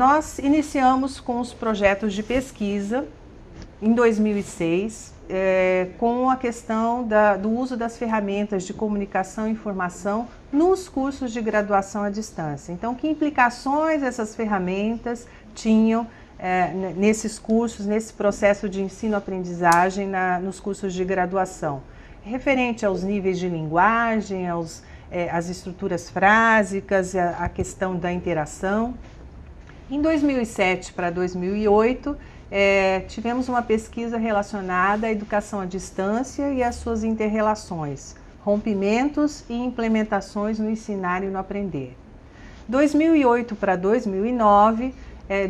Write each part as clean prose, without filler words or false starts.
Nós iniciamos com os projetos de pesquisa em 2006, com a questão do uso das ferramentas de comunicação e informação nos cursos de graduação à distância. Então, que implicações essas ferramentas tinham nesses cursos, nesse processo de ensino-aprendizagem nos cursos de graduação? Referente aos níveis de linguagem, às estruturas frásicas, a questão da interação. Em 2007 para 2008, tivemos uma pesquisa relacionada à educação à distância e às suas inter-relações, rompimentos e implementações no ensinar e no aprender. 2008 para 2009,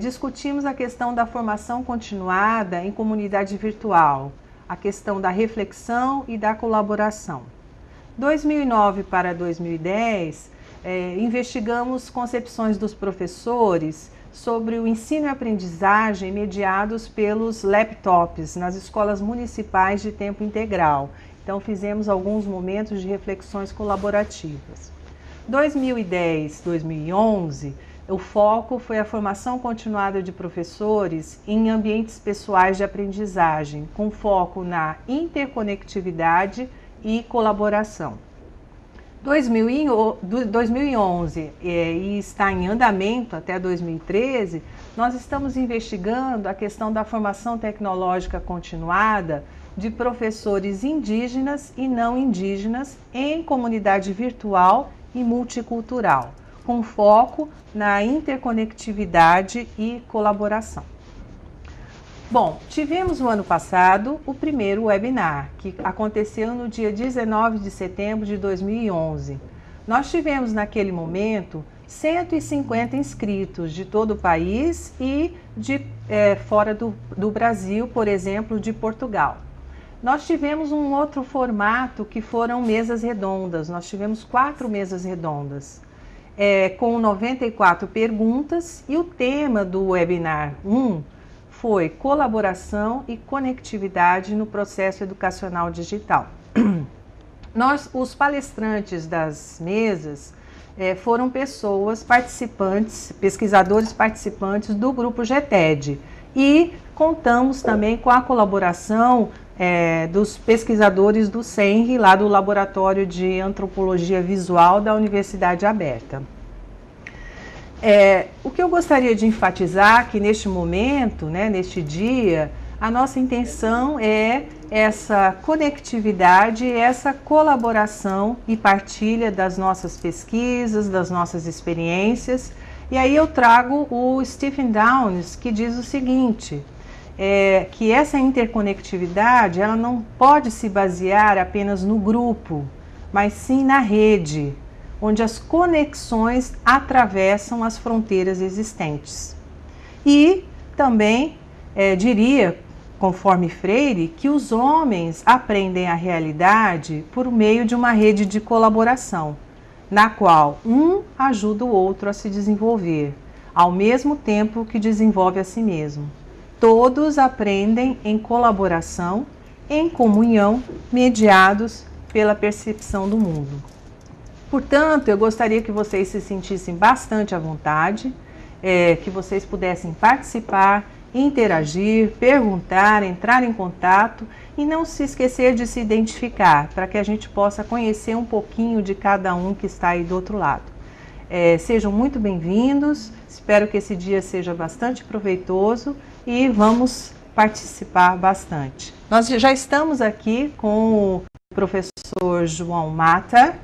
discutimos a questão da formação continuada em comunidade virtual, a questão da reflexão e da colaboração. 2009 para 2010, investigamos concepções dos professores sobre o ensino e aprendizagem mediados pelos laptops nas escolas municipais de tempo integral. Então, fizemos alguns momentos de reflexões colaborativas. 2010, 2011, o foco foi a formação continuada de professores em ambientes pessoais de aprendizagem, com foco na interconectividade e colaboração. 2011 e está em andamento até 2013, nós estamos investigando a questão da formação tecnológica continuada de professores indígenas e não indígenas em comunidade virtual e multicultural, com foco na interconectividade e colaboração. Bom, tivemos no ano passado o primeiro webinar, que aconteceu no dia 19 de setembro de 2011. Nós tivemos naquele momento 150 inscritos de todo o país e de fora do Brasil, por exemplo, de Portugal. Nós tivemos um outro formato que foram mesas redondas, nós tivemos 4 mesas redondas, com 94 perguntas, e o tema do webinar 1 foi colaboração e conectividade no processo educacional digital. Os palestrantes das mesas foram pessoas participantes, pesquisadores participantes do grupo GTED, e contamos também com a colaboração dos pesquisadores do CENRI, lá do Laboratório de Antropologia Visual da Universidade Aberta. O que eu gostaria de enfatizar que neste momento, neste dia, a nossa intenção é essa conectividade, essa colaboração e partilha das nossas pesquisas, das nossas experiências. E aí eu trago o Stephen Downes, que diz o seguinte, que essa interconectividade ela não pode se basear apenas no grupo, mas sim na rede, onde as conexões atravessam as fronteiras existentes. E também diria, conforme Freire, que os homens aprendem a realidade por meio de uma rede de colaboração, na qual um ajuda o outro a se desenvolver, ao mesmo tempo que desenvolve a si mesmo. Todos aprendem em colaboração, em comunhão, mediados pela percepção do mundo. Portanto, eu gostaria que vocês se sentissem bastante à vontade, que vocês pudessem participar, interagir, perguntar, entrar em contato e não se esquecer de se identificar, para que a gente possa conhecer um pouquinho de cada um que está aí do outro lado. Sejam muito bem-vindos, espero que esse dia seja bastante proveitoso e vamos participar bastante. Nós já estamos aqui com o professor João Mata,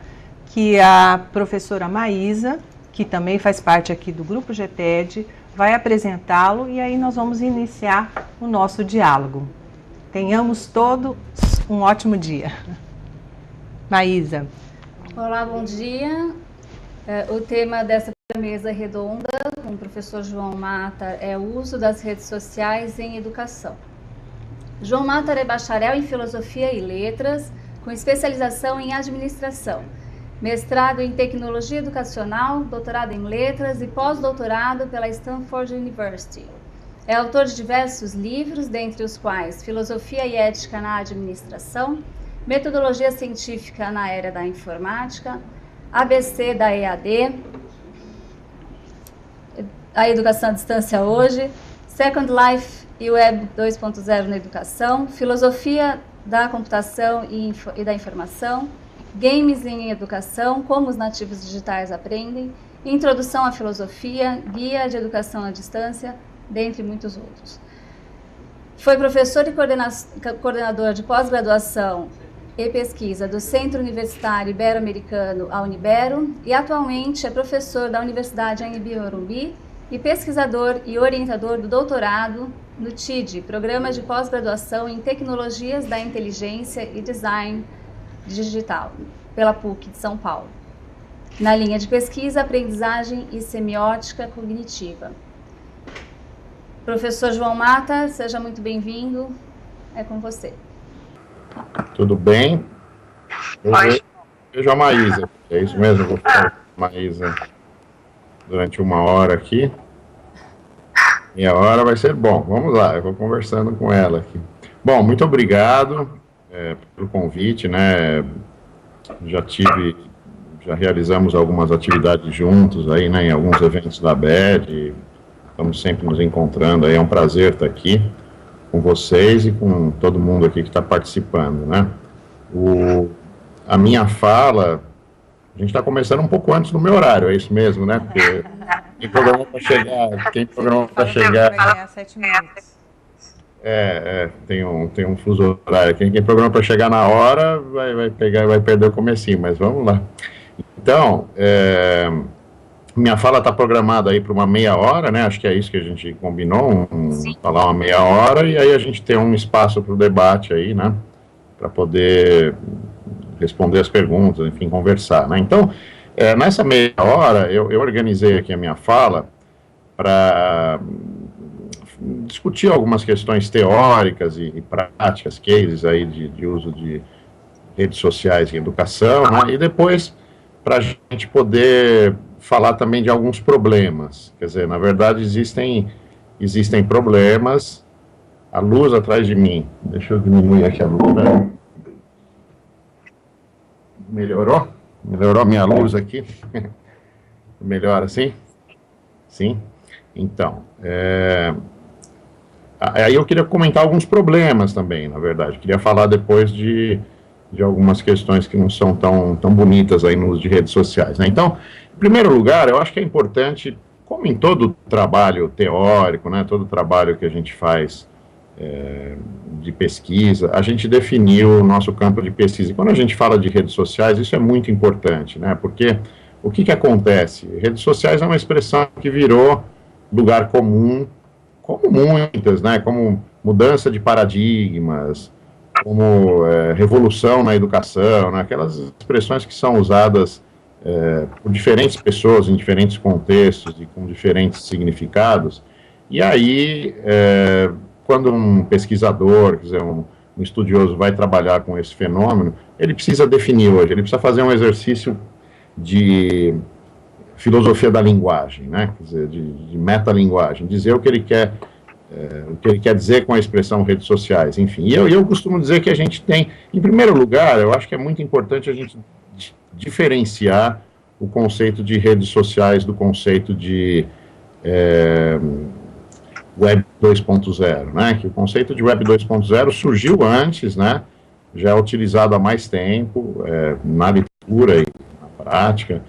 que a professora Maísa, que também faz parte aqui do grupo GTED, vai apresentá-lo e aí nós vamos iniciar o nosso diálogo. Tenhamos todos um ótimo dia. Maísa. Olá, bom dia. O tema dessa mesa redonda com o professor João Mata é o uso das redes sociais em educação. João Mata é bacharel em Filosofia e Letras, com especialização em Administração, mestrado em Tecnologia Educacional, doutorado em Letras e pós-doutorado pela Stanford University. É autor de diversos livros, dentre os quais Filosofia e Ética na Administração, Metodologia Científica na Era da Informática, ABC da EAD, a educação à distância hoje, Second Life e Web 2.0 na educação, filosofia da computação e da informação, games em educação, como os nativos digitais aprendem, introdução à filosofia, guia de educação à distância, dentre muitos outros. Foi professor e coordenador de pós-graduação e pesquisa do Centro Universitário Ibero-Americano, a Unibero, e atualmente é professor da Universidade Anhembi Morumbi e pesquisador e orientador do doutorado no TID, Programa de Pós-Graduação em Tecnologias da Inteligência e Design Digital, pela PUC de São Paulo, na linha de pesquisa, aprendizagem e semiótica cognitiva. Professor João Mata, seja muito bem-vindo, é com você. Tudo bem? Eu vejo a Maísa, é isso mesmo? Eu vou ficar com a Maísa durante 1 hora aqui. Meia hora vai ser bom, vamos lá, eu vou conversando com ela aqui. Bom, muito obrigado pelo convite, né? Já realizamos algumas atividades juntos aí, né, em alguns eventos da ABED, estamos sempre nos encontrando aí, é um prazer estar aqui com vocês e com todo mundo aqui que está participando, né. A minha fala, a gente está começando um pouco antes do meu horário, é isso mesmo, né, porque quem programou para chegar, 7 minutos. Tem um fuso horário, quem programou para chegar na hora vai perder o comecinho, mas vamos lá. Então, minha fala está programada aí para uma meia hora, né? Acho que é isso que a gente combinou, falar uma meia hora, e aí a gente tem um espaço para o debate aí, né? Para poder responder as perguntas, enfim, conversar, né? Então, nessa meia hora, eu organizei aqui a minha fala para discutir algumas questões teóricas e práticas, cases aí de uso de redes sociais em educação, né? E depois, para a gente poder falar também de alguns problemas. Quer dizer, na verdade, existem problemas. A luz atrás de mim. Deixa eu diminuir aqui a luz, né? Melhorou? Melhorou a minha luz aqui? Melhor assim? Sim? Então, aí eu queria comentar alguns problemas também, na verdade. Queria falar depois de algumas questões que não são tão bonitas aí no uso de redes sociais, né? Então, em primeiro lugar, eu acho que é importante, como em todo trabalho teórico, né, todo trabalho que a gente faz de pesquisa, a gente definir o nosso campo de pesquisa. E quando a gente fala de redes sociais, isso é muito importante, né, porque o que acontece? Redes sociais é uma expressão que virou lugar comum, como muitas, né, como mudança de paradigmas, como revolução na educação, né, aquelas expressões que são usadas por diferentes pessoas, em diferentes contextos e com diferentes significados. E aí, quando um pesquisador, quer dizer, um estudioso vai trabalhar com esse fenômeno, ele precisa definir hoje, ele precisa fazer um exercício de filosofia da linguagem, né, quer dizer, de metalinguagem, dizer o que ele quer dizer com a expressão redes sociais, enfim. E eu costumo dizer que a gente tem, em primeiro lugar, eu acho que é muito importante a gente diferenciar o conceito de redes sociais do conceito de Web 2.0, né, que o conceito de Web 2.0 surgiu antes, né, já é utilizado há mais tempo, na leitura e na prática,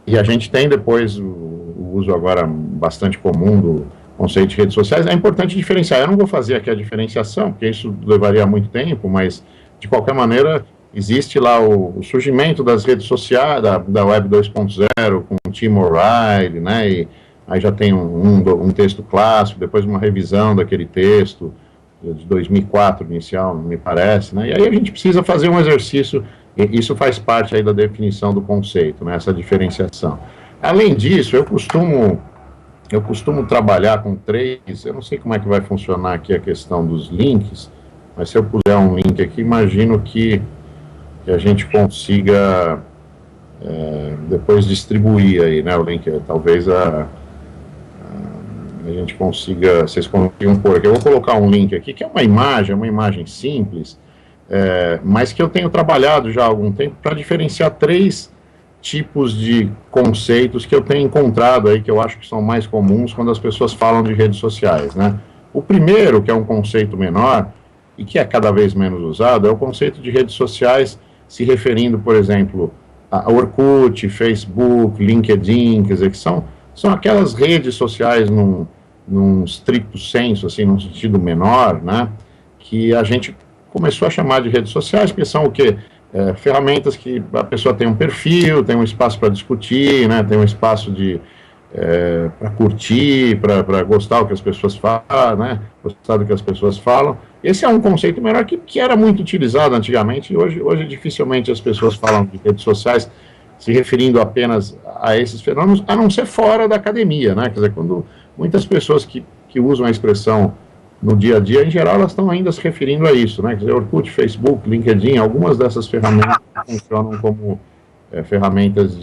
e a gente tem depois o uso agora bastante comum do conceito de redes sociais. É importante diferenciar. Eu não vou fazer aqui a diferenciação, porque isso levaria muito tempo, mas, de qualquer maneira, existe lá o surgimento das redes sociais, da Web 2.0, com o Tim O'Reilly, né, e aí já tem um texto clássico, depois uma revisão daquele texto, de 2004 inicial, me parece, né, e aí a gente precisa fazer um exercício, e isso faz parte aí da definição do conceito, né, essa diferenciação. Além disso, eu costumo trabalhar com 3, eu não sei como é que vai funcionar aqui a questão dos links, mas se eu puser um link aqui, imagino que a gente consiga depois distribuir aí, né, o link, talvez a gente consiga, vocês consigam pôr aqui. Eu vou colocar um link aqui, que é uma imagem simples, mas que eu tenho trabalhado já há algum tempo para diferenciar 3 tipos de conceitos que eu tenho encontrado aí, que eu acho que são mais comuns quando as pessoas falam de redes sociais, né? O primeiro, que é um conceito menor, e que é cada vez menos usado, é o conceito de redes sociais, se referindo, por exemplo, a Orkut, Facebook, LinkedIn, quer dizer, que são aquelas redes sociais num stricto senso, assim, num sentido menor, né? Que a gente começou a chamar de redes sociais, porque são o quê? Ferramentas que a pessoa tem um perfil, tem um espaço para discutir, né, tem um espaço para curtir, para gostar do que as pessoas falam, né, gostar do que as pessoas falam. Esse é um conceito menor que era muito utilizado antigamente, e hoje dificilmente as pessoas falam de redes sociais se referindo apenas a esses fenômenos, a não ser fora da academia, né, quer dizer, quando muitas pessoas que usam a expressão no dia a dia, em geral, elas estão ainda se referindo a isso, né? Quer dizer, Orkut, Facebook, LinkedIn, algumas dessas ferramentas funcionam como ferramentas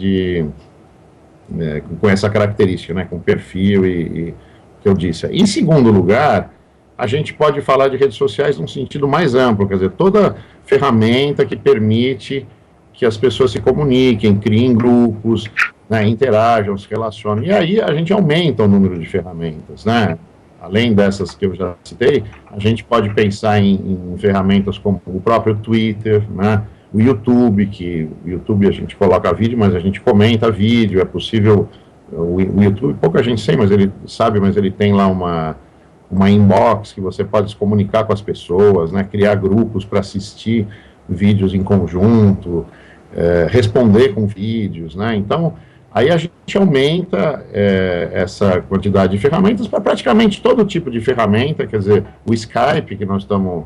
com essa característica, né? Com perfil e que eu disse. Em segundo lugar, a gente pode falar de redes sociais num sentido mais amplo, quer dizer, toda ferramenta que permite que as pessoas se comuniquem, criem grupos, né? Interajam, se relacionem. E aí a gente aumenta o número de ferramentas, né? Além dessas que eu já citei, a gente pode pensar em ferramentas como o próprio Twitter, né, o YouTube, que o YouTube a gente coloca vídeo, mas a gente comenta vídeo, é possível, o YouTube, pouca gente sabe, mas ele tem lá uma inbox que você pode se comunicar com as pessoas, né, criar grupos para assistir vídeos em conjunto, responder com vídeos, né, então aí a gente aumenta essa quantidade de ferramentas para praticamente todo tipo de ferramenta, quer dizer, o Skype que nós estamos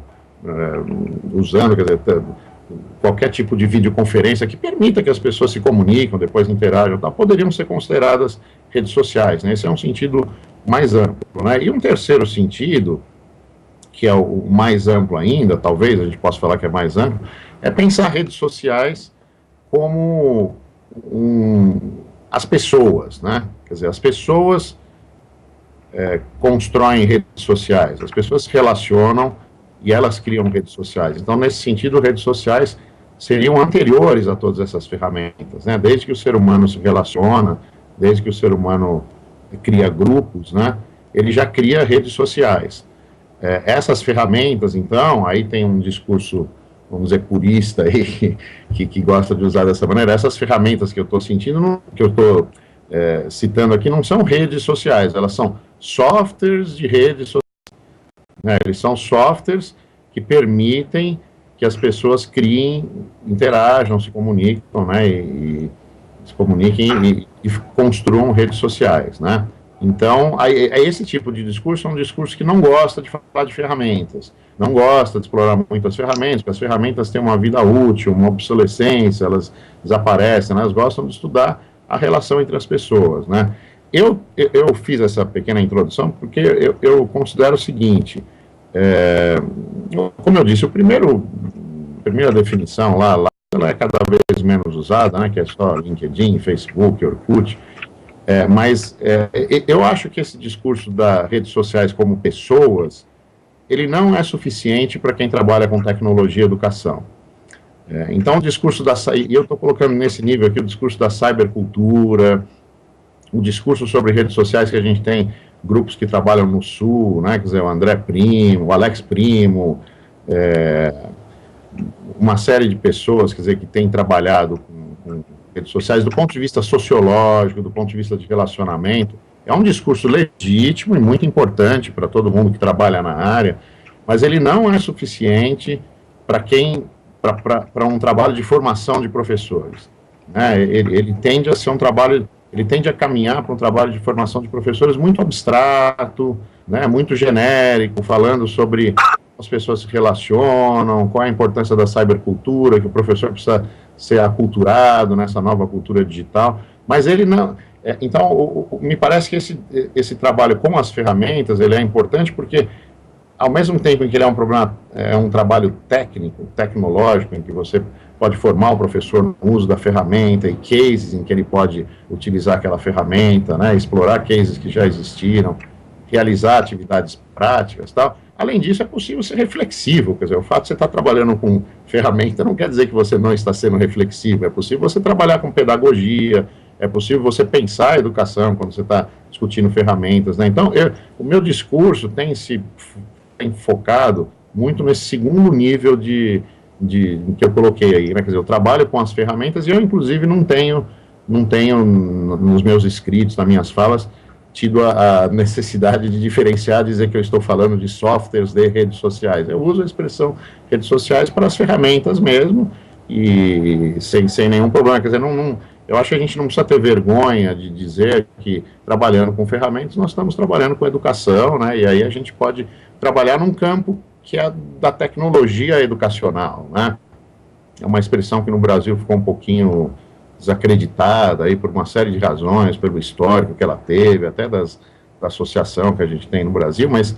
usando, quer dizer, qualquer tipo de videoconferência que permita que as pessoas se comuniquem, depois interajam, tal, poderiam ser consideradas redes sociais, né? Esse é um sentido mais amplo, né? E um terceiro sentido, que é o mais amplo ainda, talvez a gente possa falar que é mais amplo, é pensar redes sociais como as pessoas, né? Quer dizer, as pessoas constroem redes sociais, as pessoas se relacionam e elas criam redes sociais. Então, nesse sentido, redes sociais seriam anteriores a todas essas ferramentas, né? Desde que o ser humano se relaciona, desde que o ser humano cria grupos, né? Ele já cria redes sociais. Essas ferramentas, então, aí tem um discurso, vamos dizer, purista aí, que gosta de usar dessa maneira. Essas ferramentas que eu estou citando aqui não são redes sociais, elas são softwares de redes sociais, né? Eles são softwares que permitem que as pessoas criem, interajam, se comunicam, né? E se comuniquem e construam redes sociais, né? Então, esse tipo de discurso é um discurso que não gosta de falar de ferramentas, não gosta de explorar muitas ferramentas, porque as ferramentas têm uma vida útil, uma obsolescência, elas desaparecem, né? Elas gostam de estudar a relação entre as pessoas, né? Eu fiz essa pequena introdução porque eu considero o seguinte, como eu disse, a primeira definição lá, ela é cada vez menos usada, né? Que é só LinkedIn, Facebook, Orkut. Mas eu acho que esse discurso das redes sociais como pessoas, ele não é suficiente para quem trabalha com tecnologia e educação. Então, o discurso e eu estou colocando nesse nível aqui o discurso da cybercultura, o discurso sobre redes sociais que a gente tem grupos que trabalham no Sul, né, quer dizer, o André Primo, o Alex Primo, uma série de pessoas, quer dizer, que têm trabalhado com redes sociais, do ponto de vista sociológico, do ponto de vista de relacionamento, é um discurso legítimo e muito importante para todo mundo que trabalha na área, mas ele não é suficiente para um trabalho de formação de professores, né? Ele tende a ser um trabalho, ele tende a caminhar para um trabalho de formação de professores muito abstrato, né? Muito genérico, falando sobre as pessoas se relacionam, qual é a importância da cybercultura, que o professor precisa ser aculturado nessa nova cultura digital, mas ele não... Então, me parece que esse trabalho com as ferramentas, ele é importante porque, ao mesmo tempo em que ele é um trabalho técnico, tecnológico, em que você pode formar o professor no uso da ferramenta e cases em que ele pode utilizar aquela ferramenta, né, explorar cases que já existiram, realizar atividades práticas e tal, Além disso, é possível ser reflexivo, quer dizer, o fato de você estar trabalhando com ferramenta não quer dizer que você não está sendo reflexivo, é possível você trabalhar com pedagogia, é possível você pensar a educação quando você está discutindo ferramentas, né? Então, o meu discurso tem focado muito nesse segundo nível que eu coloquei aí, né? Quer dizer, eu trabalho com as ferramentas e eu, inclusive, não tenho nos meus escritos, nas minhas falas, tido a necessidade de diferenciar, dizer que eu estou falando de softwares de redes sociais. Eu uso a expressão redes sociais para as ferramentas mesmo, e sem nenhum problema. Quer dizer, eu acho que a gente não precisa ter vergonha de dizer que, trabalhando com ferramentas, nós estamos trabalhando com educação, né? E aí a gente pode trabalhar num campo que é da tecnologia educacional, né? É uma expressão que no Brasil ficou um pouquinho desacreditada aí por uma série de razões, pelo histórico que ela teve, até da associação que a gente tem no Brasil, mas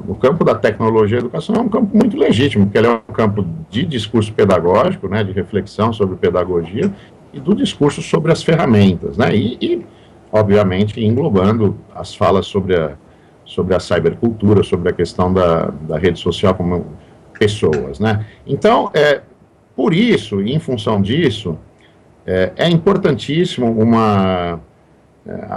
o campo da tecnologia educacional é um campo muito legítimo, porque ele é um campo de discurso pedagógico, né, de reflexão sobre pedagogia, e do discurso sobre as ferramentas, né, e obviamente, englobando as falas sobre a cybercultura, sobre a questão da rede social como pessoas, né. Então, por isso, e em função disso, é importantíssimo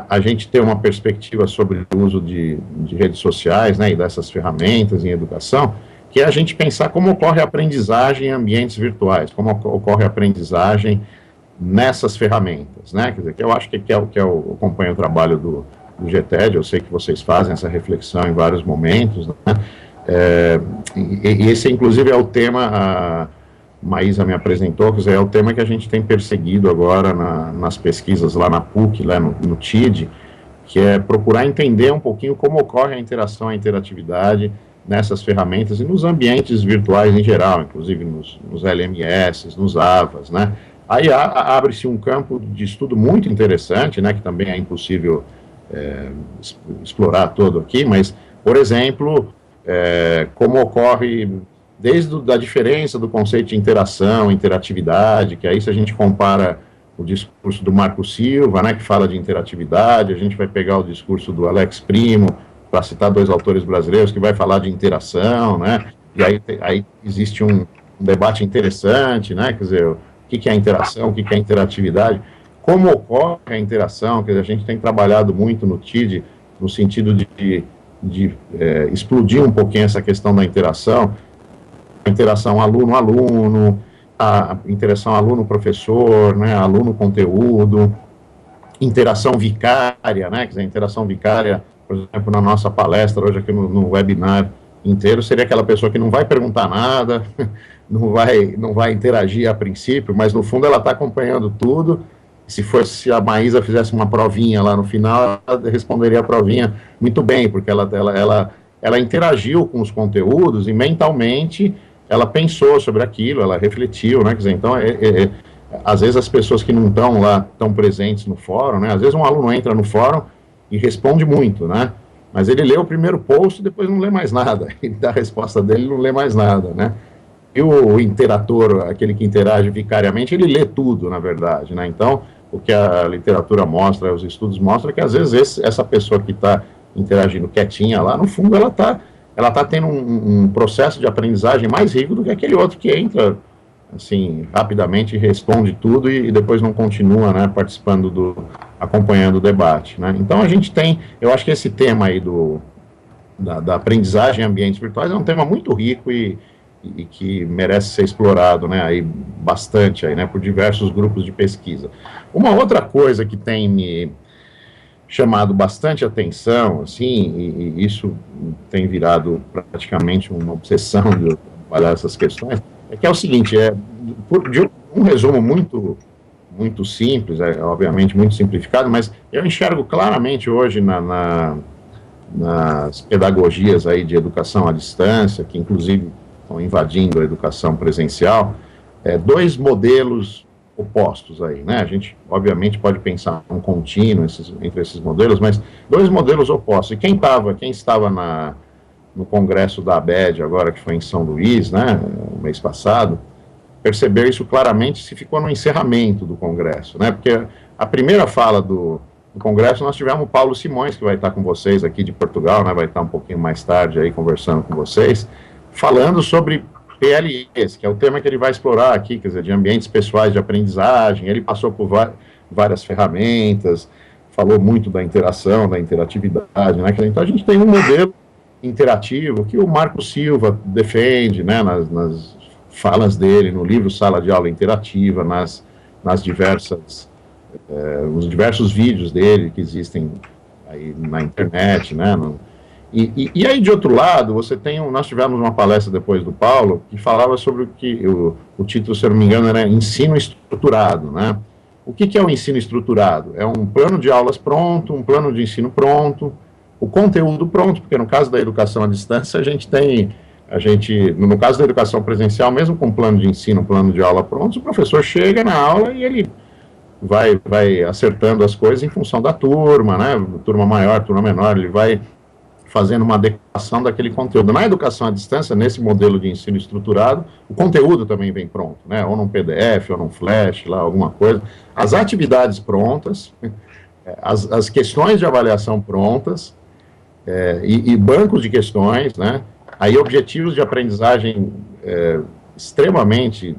a gente ter uma perspectiva sobre o uso de redes sociais, né, e dessas ferramentas em educação, que é a gente pensar como ocorre a aprendizagem em ambientes virtuais, como ocorre a aprendizagem nessas ferramentas, né, quer dizer, que eu acho que eu acompanho o trabalho do GTED, eu sei que vocês fazem essa reflexão em vários momentos, né, e esse, inclusive, é o tema... a Maísa me apresentou, quer dizer, é o tema que a gente tem perseguido agora nas pesquisas lá na PUC, lá no TID, que é procurar entender um pouquinho como ocorre a interação, a interatividade nessas ferramentas e nos ambientes virtuais em geral, inclusive nos LMS, nos AVAs, né? Aí abre-se um campo de estudo muito interessante, né, que também é impossível explorar todo aqui, mas, por exemplo, como ocorre... desde a diferença do conceito de interação, interatividade, que aí se a gente compara o discurso do Marco Silva, né, que fala de interatividade, a gente vai pegar o discurso do Alex Primo, para citar dois autores brasileiros, que vai falar de interação, né, e aí existe um debate interessante, né, quer dizer, o que é a interação, o que é a interatividade, como ocorre a interação, quer dizer, a gente tem trabalhado muito no TID, no sentido de explodir um pouquinho essa questão da interação, a interação aluno-aluno, a interação aluno-professor, né, aluno-conteúdo, interação vicária, né, quer dizer, a interação vicária, por exemplo, na nossa palestra, hoje aqui no webinar inteiro, seria aquela pessoa que não vai perguntar nada, não vai interagir a princípio, mas no fundo ela está acompanhando tudo. Se a Maísa fizesse uma provinha lá no final, ela responderia a provinha muito bem, porque ela interagiu com os conteúdos e mentalmente ela pensou sobre aquilo, ela refletiu, né, quer dizer, então, às vezes as pessoas que não estão lá, tão presentes no fórum, né, às vezes um aluno entra no fórum e responde muito, né, mas ele lê o primeiro post e depois não lê mais nada, ele dá a resposta dele e não lê mais nada, né, e o interator, aquele que interage vicariamente, ele lê tudo, na verdade, né, então, o que a literatura mostra, os estudos mostram, é que às vezes essa pessoa que está interagindo quietinha lá, no fundo ela está tendo um processo de aprendizagem mais rico do que aquele outro que entra, assim, rapidamente, responde tudo e depois não continua, né, acompanhando o debate, né. Então a gente tem, eu acho que esse tema aí da aprendizagem em ambientes virtuais é um tema muito rico e que merece ser explorado, né, aí bastante aí, né, por diversos grupos de pesquisa. Uma outra coisa que tem me chamado bastante atenção, assim, e isso tem virado praticamente uma obsessão de trabalhar essas questões, é que é o seguinte, de um resumo muito simples, obviamente muito simplificado, mas eu enxergo claramente hoje nas pedagogias aí de educação à distância, que inclusive estão invadindo a educação presencial, dois modelos opostos aí, né? A gente, obviamente, pode pensar um contínuo entre esses modelos, mas dois modelos opostos. E quem estava no congresso da ABED, agora que foi em São Luís, né, no mês passado, percebeu isso claramente se ficou no encerramento do congresso, né? Porque a primeira fala do no congresso, nós tivemos o Paulo Simões, que vai estar com vocês aqui de Portugal, né, vai estar um pouquinho mais tarde aí conversando com vocês, falando sobre PLEs, que é o tema que ele vai explorar aqui, quer dizer, de ambientes pessoais de aprendizagem. Ele passou por várias ferramentas, falou muito da interação, da interatividade, né? Então a gente tem um modelo interativo que o Marco Silva defende, né, nas falas dele, no livro Sala de Aula Interativa, nos diversos vídeos dele que existem aí na internet, né? E aí, de outro lado, nós tivemos uma palestra depois do Paulo, que falava sobre o título, se eu não me engano, era Ensino Estruturado, né? O que é o ensino estruturado? É um plano de aulas pronto, um plano de ensino pronto, o conteúdo pronto, porque no caso da educação à distância, no caso da educação presencial, mesmo com plano de ensino, plano de aula pronto, o professor chega na aula e ele vai acertando as coisas em função da turma, né? Turma maior, turma menor, ele vai fazendo uma adequação daquele conteúdo. Na educação à distância, nesse modelo de ensino estruturado, o conteúdo também vem pronto, né? Ou num PDF, ou num flash, lá, alguma coisa. As atividades prontas, as questões de avaliação prontas, e bancos de questões, né? Aí objetivos de aprendizagem extremamente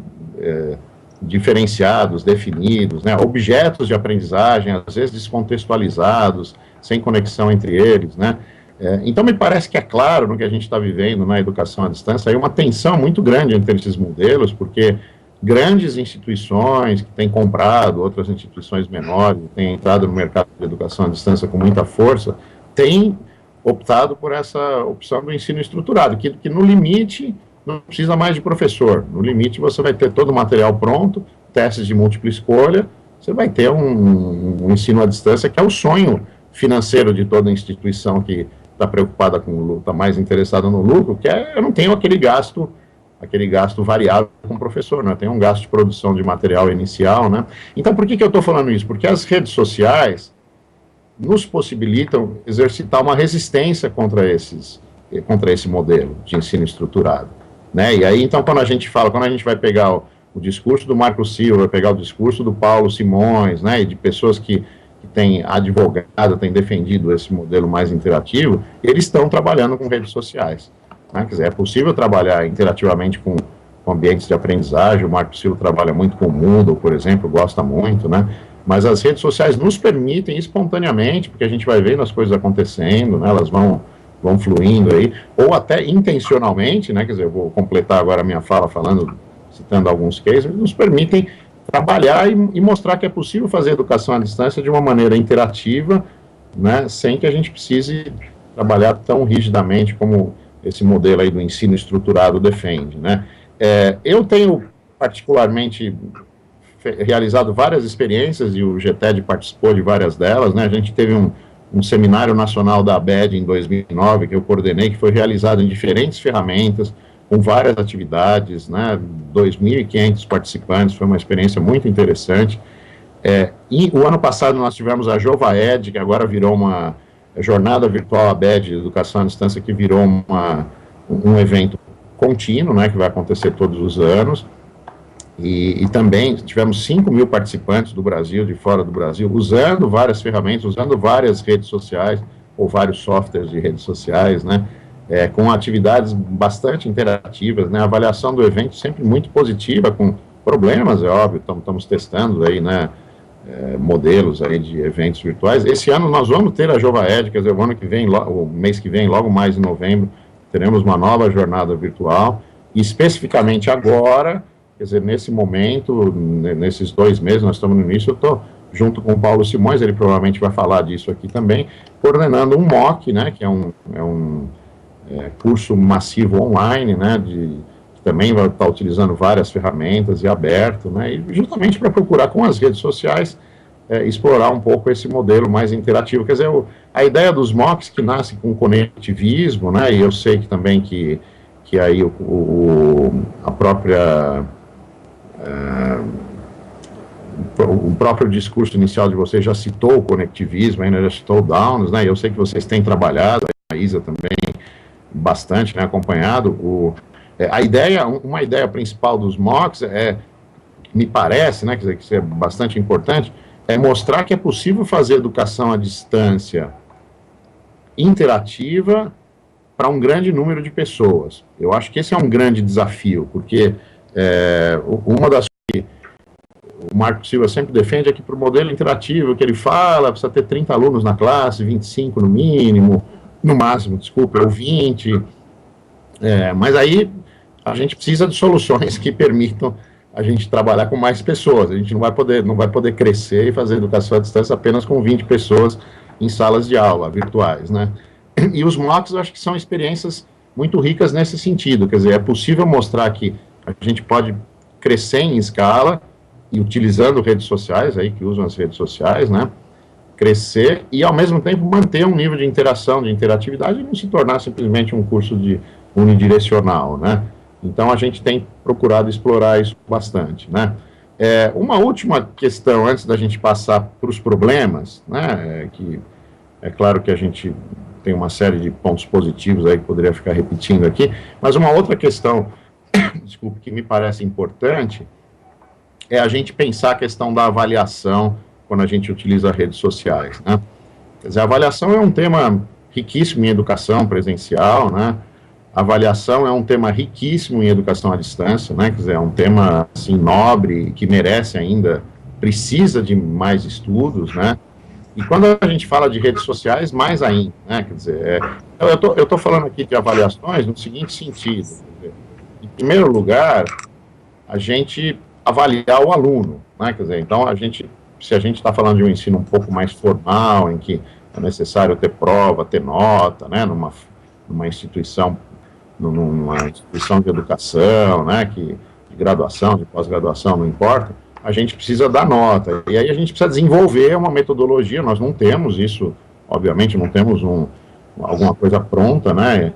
diferenciados, definidos, né? Objetos de aprendizagem, às vezes descontextualizados, sem conexão entre eles, né? Então, me parece que é claro no que a gente está vivendo na educação à distância, aí uma tensão muito grande entre esses modelos, porque grandes instituições que têm comprado, outras instituições menores, têm entrado no mercado de educação à distância com muita força, têm optado por essa opção do ensino estruturado, que no limite não precisa mais de professor, no limite você vai ter todo o material pronto, testes de múltipla escolha, você vai ter um ensino à distância que é o sonho financeiro de toda instituição que está preocupada com o lucro, está mais interessada no lucro, que eu não tenho aquele gasto variável com o professor, né? Tem um gasto de produção de material inicial, né? Então, por que eu estou falando isso? Porque as redes sociais nos possibilitam exercitar uma resistência contra esse modelo de ensino estruturado, né? E aí, então, quando a gente vai pegar o discurso do Marco Silva, vai pegar o discurso do Paulo Simões, né, e de pessoas que têm advogado, têm defendido esse modelo mais interativo, eles estão trabalhando com redes sociais, né? Quer dizer, é possível trabalhar interativamente com ambientes de aprendizagem. O Marco Silva trabalha muito com o Moodle, por exemplo, gosta muito, né? Mas as redes sociais nos permitem espontaneamente, porque a gente vai vendo as coisas acontecendo, né? Elas vão fluindo aí, ou até intencionalmente, né? Quer dizer, eu vou completar agora a minha fala citando alguns cases, nos permitem trabalhar e mostrar que é possível fazer educação à distância de uma maneira interativa, né, sem que a gente precise trabalhar tão rigidamente como esse modelo aí do ensino estruturado defende, né. Eu tenho particularmente realizado várias experiências, e o GTED participou de várias delas, né. A gente teve um seminário nacional da ABED em 2009, que eu coordenei, que foi realizado em diferentes ferramentas, com várias atividades, né, 2.500 participantes, foi uma experiência muito interessante. E o ano passado nós tivemos a JovaEd, que agora virou uma jornada virtual ABED de educação à distância, que virou um evento contínuo, né, que vai acontecer todos os anos, e também tivemos 5.000 participantes do Brasil, de fora do Brasil, usando várias ferramentas, usando várias redes sociais, ou vários softwares de redes sociais, né, com atividades bastante interativas, né, a avaliação do evento sempre muito positiva, com problemas, é óbvio, estamos testando aí, né, modelos aí de eventos virtuais. Esse ano nós vamos ter a JovaEd, quer dizer, o ano que vem, o mês que vem, logo mais em novembro, teremos uma nova jornada virtual, e especificamente agora, quer dizer, nesse momento, nesses 2 meses, nós estamos no início, eu estou junto com o Paulo Simões, ele provavelmente vai falar disso aqui também, coordenando um MOOC, né, que é um curso massivo online, né, que também vai estar utilizando várias ferramentas e aberto, né, e justamente para procurar com as redes sociais explorar um pouco esse modelo mais interativo. Quer dizer, a ideia dos MOOCs que nasce com conectivismo, né, e eu sei que também que aí a própria o próprio discurso inicial de vocês já citou o conectivismo, ainda já citou o Downs, né, e eu sei que vocês têm trabalhado, a Isa também, bastante, né, acompanhado. Uma ideia principal dos MOOCs me parece, né, quer dizer, que isso é bastante importante, é mostrar que é possível fazer educação à distância interativa para um grande número de pessoas. Eu acho que esse é um grande desafio, porque uma das que o Marco Silva sempre defende é que para o modelo interativo que ele fala, precisa ter 30 alunos na classe, 25 no mínimo, no máximo, desculpa, ou 20, mas aí a gente precisa de soluções que permitam a gente trabalhar com mais pessoas. A gente não vai poder crescer e fazer educação à distância apenas com 20 pessoas em salas de aula virtuais, né? E os MOOCs, eu acho que são experiências muito ricas nesse sentido, quer dizer, é possível mostrar que a gente pode crescer em escala e utilizando redes sociais, aí que usam as redes sociais, né? Crescer e, ao mesmo tempo, manter um nível de interação, de interatividade e não se tornar simplesmente um curso unidirecional, né? Então, a gente tem procurado explorar isso bastante, né? Uma última questão, antes da gente passar para os problemas, né? Que é claro que a gente tem uma série de pontos positivos aí que poderia ficar repetindo aqui, mas uma outra questão, desculpe, que me parece importante, é a gente pensar a questão da avaliação quando a gente utiliza redes sociais, né? Quer dizer, a avaliação é um tema riquíssimo em educação presencial, né? A avaliação é um tema riquíssimo em educação à distância, né? Quer dizer, é um tema, assim, nobre, que merece ainda, precisa de mais estudos, né? E quando a gente fala de redes sociais, mais ainda, né? Quer dizer, eu estou falando aqui de avaliações no seguinte sentido, quer dizer, em primeiro lugar, a gente avaliar o aluno, né? Quer dizer, então, se a gente está falando de um ensino um pouco mais formal, em que é necessário ter prova, ter nota, né? Numa instituição de educação, né? De graduação, de pós-graduação, não importa, a gente precisa dar nota, e aí a gente precisa desenvolver uma metodologia, nós não temos isso, obviamente não temos alguma coisa pronta, né,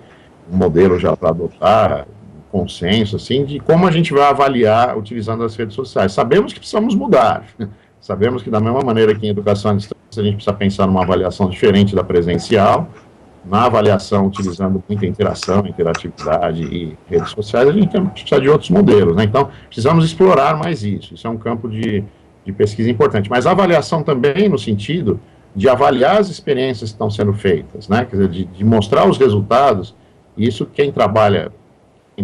um modelo já para adotar, um consenso, assim, de como a gente vai avaliar utilizando as redes sociais. Sabemos que precisamos mudar, sabemos que da mesma maneira que em educação à distância a gente precisa pensar numa avaliação diferente da presencial, na avaliação utilizando muita interação, interatividade e redes sociais, a gente precisa de outros modelos, né? Então, precisamos explorar mais isso é um campo de pesquisa importante, mas a avaliação também no sentido de avaliar as experiências que estão sendo feitas, né? Quer dizer, de mostrar os resultados, e isso quem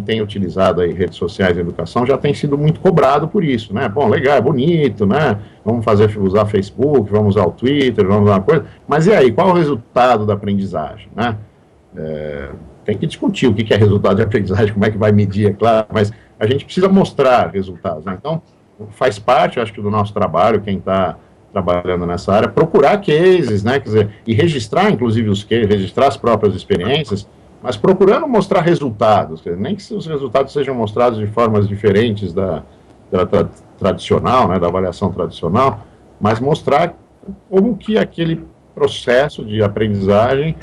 tem utilizado aí redes sociais e educação já tem sido muito cobrado por isso, né? Bom, legal, é bonito, né? Vamos usar Facebook, vamos usar o Twitter, vamos usar uma coisa, mas e aí, qual é o resultado da aprendizagem, né? Tem que discutir o que é resultado de aprendizagem, como é que vai medir, é claro, mas a gente precisa mostrar resultados, né? Então, faz parte, eu acho que do nosso trabalho, quem está trabalhando nessa área, procurar cases, né? Quer dizer, e registrar, inclusive, os cases, registrar as próprias experiências, mas procurando mostrar resultados, nem que os resultados sejam mostrados de formas diferentes da tradicional, né, da avaliação tradicional, mas mostrar como que aquele processo de aprendizagem,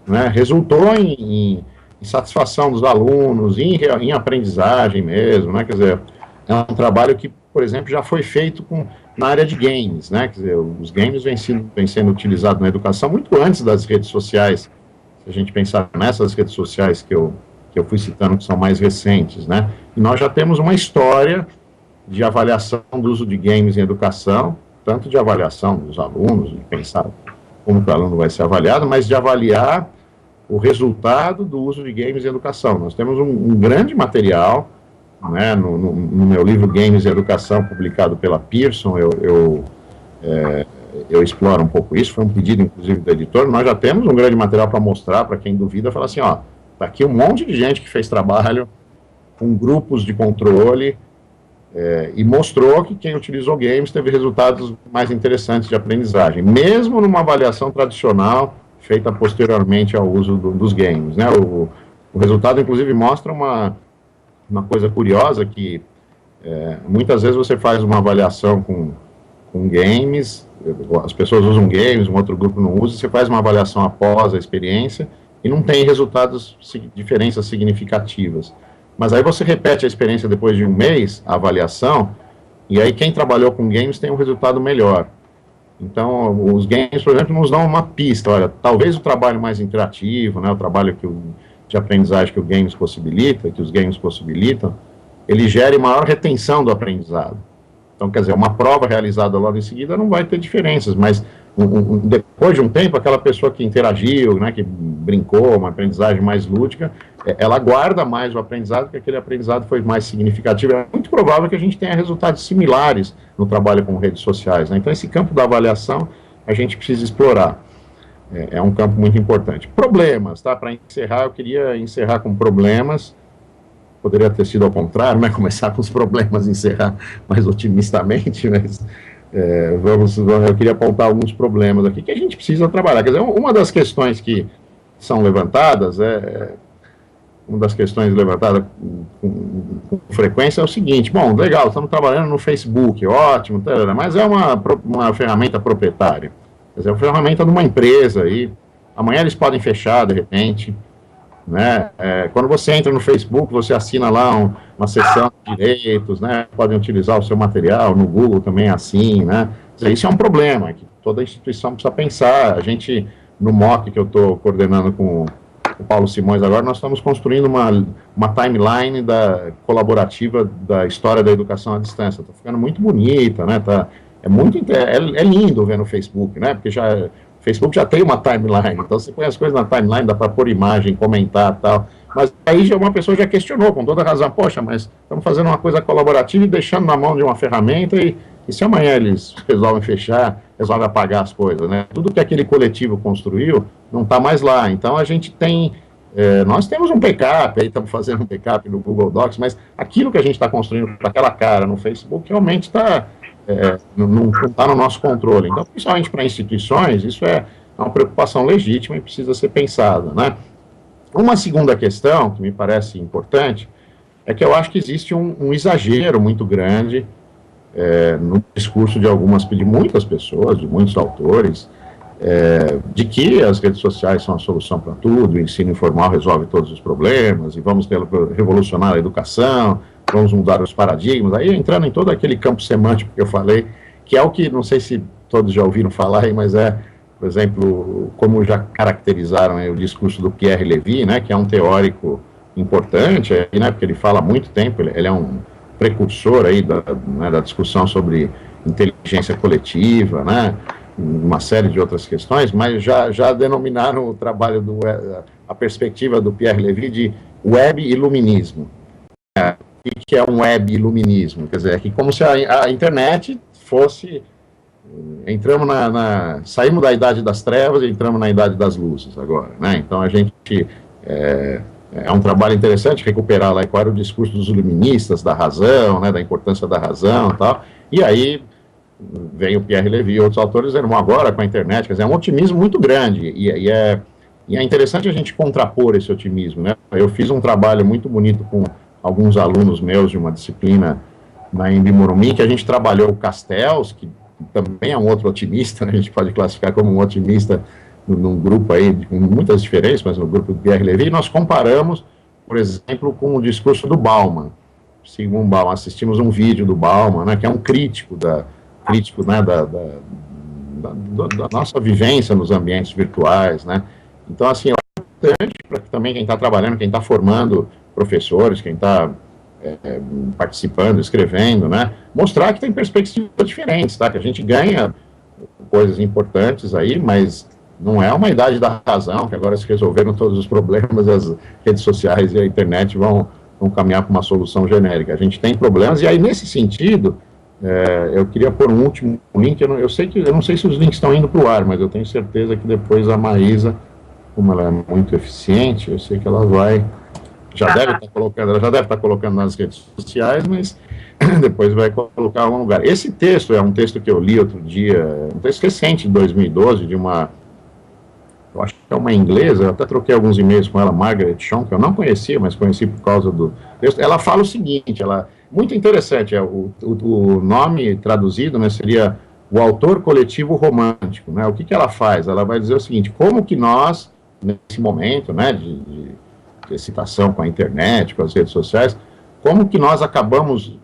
né, resultou em satisfação dos alunos, em aprendizagem mesmo, né, quer dizer, é um trabalho que, por exemplo, já foi feito na área de games, né, quer dizer, os games vêm sendo utilizados na educação muito antes das redes sociais. Se a gente pensar nessas redes sociais que eu fui citando, que são mais recentes, né? E nós já temos uma história de avaliação do uso de games em educação, tanto de avaliação dos alunos, de pensar como que o aluno vai ser avaliado, mas de avaliar o resultado do uso de games em educação. Nós temos um grande material, né? No meu livro Games em Educação, publicado pela Pearson, eu exploro um pouco isso, foi um pedido, inclusive, do editor. Nós já temos um grande material para mostrar, para quem duvida, falar assim, ó, tá aqui um monte de gente que fez trabalho com grupos de controle e mostrou que quem utilizou games teve resultados mais interessantes de aprendizagem, mesmo numa avaliação tradicional feita posteriormente ao uso dos games, né? O resultado, inclusive, mostra uma coisa curiosa, que muitas vezes você faz uma avaliação com games, as pessoas usam games, um outro grupo não usa, você faz uma avaliação após a experiência e não tem diferenças significativas. Mas aí você repete a experiência depois de um mês, a avaliação, e aí quem trabalhou com games tem um resultado melhor. Então, os games, por exemplo, nos dão uma pista, olha, talvez o trabalho mais interativo, né, o trabalho de aprendizagem que os games possibilitam, ele gere maior retenção do aprendizado. Então, quer dizer, uma prova realizada logo em seguida não vai ter diferenças, mas depois de um tempo, aquela pessoa que interagiu, né, que brincou, uma aprendizagem mais lúdica, ela guarda mais o aprendizado, porque aquele aprendizado foi mais significativo. É muito provável que a gente tenha resultados similares no trabalho com redes sociais, né? Então, esse campo da avaliação a gente precisa explorar. É um campo muito importante. Problemas, tá? Para encerrar, eu queria encerrar com problemas. Poderia ter sido ao contrário, né? Começar com os problemas e encerrar mais otimistamente, mas eu queria apontar alguns problemas aqui que a gente precisa trabalhar. Quer dizer, uma das questões que são levantadas, uma das questões levantadas com frequência é o seguinte: bom, legal, estamos trabalhando no Facebook, ótimo, mas é uma ferramenta proprietária. Quer dizer, é uma ferramenta de uma empresa aí, amanhã eles podem fechar de repente, né? Quando você entra no Facebook, você assina lá uma seção de direitos, né? Podem utilizar o seu material, no Google também é assim, né? Quer dizer, isso é um problema que toda instituição precisa pensar. A gente, no MOC que eu estou coordenando com o Paulo Simões agora, nós estamos construindo uma timeline colaborativa da história da educação à distância. Está ficando muito bonita, né? É lindo ver no Facebook, né? Porque o Facebook já tem uma timeline, então você põe as coisas na timeline, dá para pôr imagem, comentar e tal. Mas aí uma pessoa já questionou, com toda razão: poxa, mas estamos fazendo uma coisa colaborativa e deixando na mão de uma ferramenta, e se amanhã eles resolvem fechar, resolvem apagar as coisas, né? Tudo que aquele coletivo construiu não está mais lá. Então a gente tem, nós temos um backup, aí estamos fazendo um backup no Google Docs, mas aquilo que a gente está construindo com aquela cara no Facebook realmente está... não está no nosso controle. Então, principalmente para instituições, isso é uma preocupação legítima e precisa ser pensada, né? Uma segunda questão que me parece importante é que eu acho que existe um exagero muito grande no discurso de muitas pessoas, de muitos autores, de que as redes sociais são a solução para tudo, o ensino informal resolve todos os problemas, e vamos revolucionar a educação, vamos mudar os paradigmas, aí entrando em todo aquele campo semântico que eu falei, que é o que, não sei se todos já ouviram falar aí, mas por exemplo, como já caracterizaram o discurso do Pierre Levy, né, que é um teórico importante, né, porque ele fala há muito tempo, ele é um precursor aí da discussão sobre inteligência coletiva, né, uma série de outras questões, mas já denominaram o trabalho, a perspectiva do Pierre Levy de web iluminismo. O que é um web iluminismo? Quer dizer, é que como se a internet fosse... saímos da idade das trevas e entramos na idade das luzes agora, né? Então a gente... É um trabalho interessante recuperar lá qual era o discurso dos iluministas, da razão, né, da importância da razão e tal. E aí vem o Pierre Levy e outros autores dizendo: bom, agora com a internet, quer dizer, é um otimismo muito grande. E é interessante a gente contrapor esse otimismo, né? Eu fiz um trabalho muito bonito com alguns alunos meus de uma disciplina na Embi Morumbi, que a gente trabalhou o Castells, que também é um outro otimista, né? A gente pode classificar como um otimista num grupo aí, com muitas diferenças, mas no grupo do Pierre Levy, e nós comparamos, por exemplo, com o discurso do Bauman. Sigmund Bauman, assistimos um vídeo do Bauman, né, que é um crítico, né, da nossa vivência nos ambientes virtuais, né. Então, assim, é importante para também quem está trabalhando, quem está formando professores, quem está participando, escrevendo, né, mostrar que tem perspectivas diferentes, tá, que a gente ganha coisas importantes aí, mas não é uma idade da razão, que agora se resolveram todos os problemas, as redes sociais e a internet vão caminhar para uma solução genérica. A gente tem problemas, e aí, nesse sentido, eu queria pôr um último link. Eu não sei se os links estão indo para o ar, mas eu tenho certeza que depois a Maísa, como ela é muito eficiente, eu sei que ela já deve estar colocando nas redes sociais, mas depois vai colocar em algum lugar. Esse texto é um texto que eu li outro dia, um texto recente, de 2012, eu acho que é uma inglesa, eu até troquei alguns e-mails com ela, Margaret Shaw, que eu não conhecia, mas conheci por causa do texto. Ela fala o seguinte, muito interessante, o nome traduzido, né, seria o autor coletivo romântico, né? O que ela faz? Ela vai dizer o seguinte: como que nós, nesse momento, né, de excitação com a internet, com as redes sociais, como que nós acabamos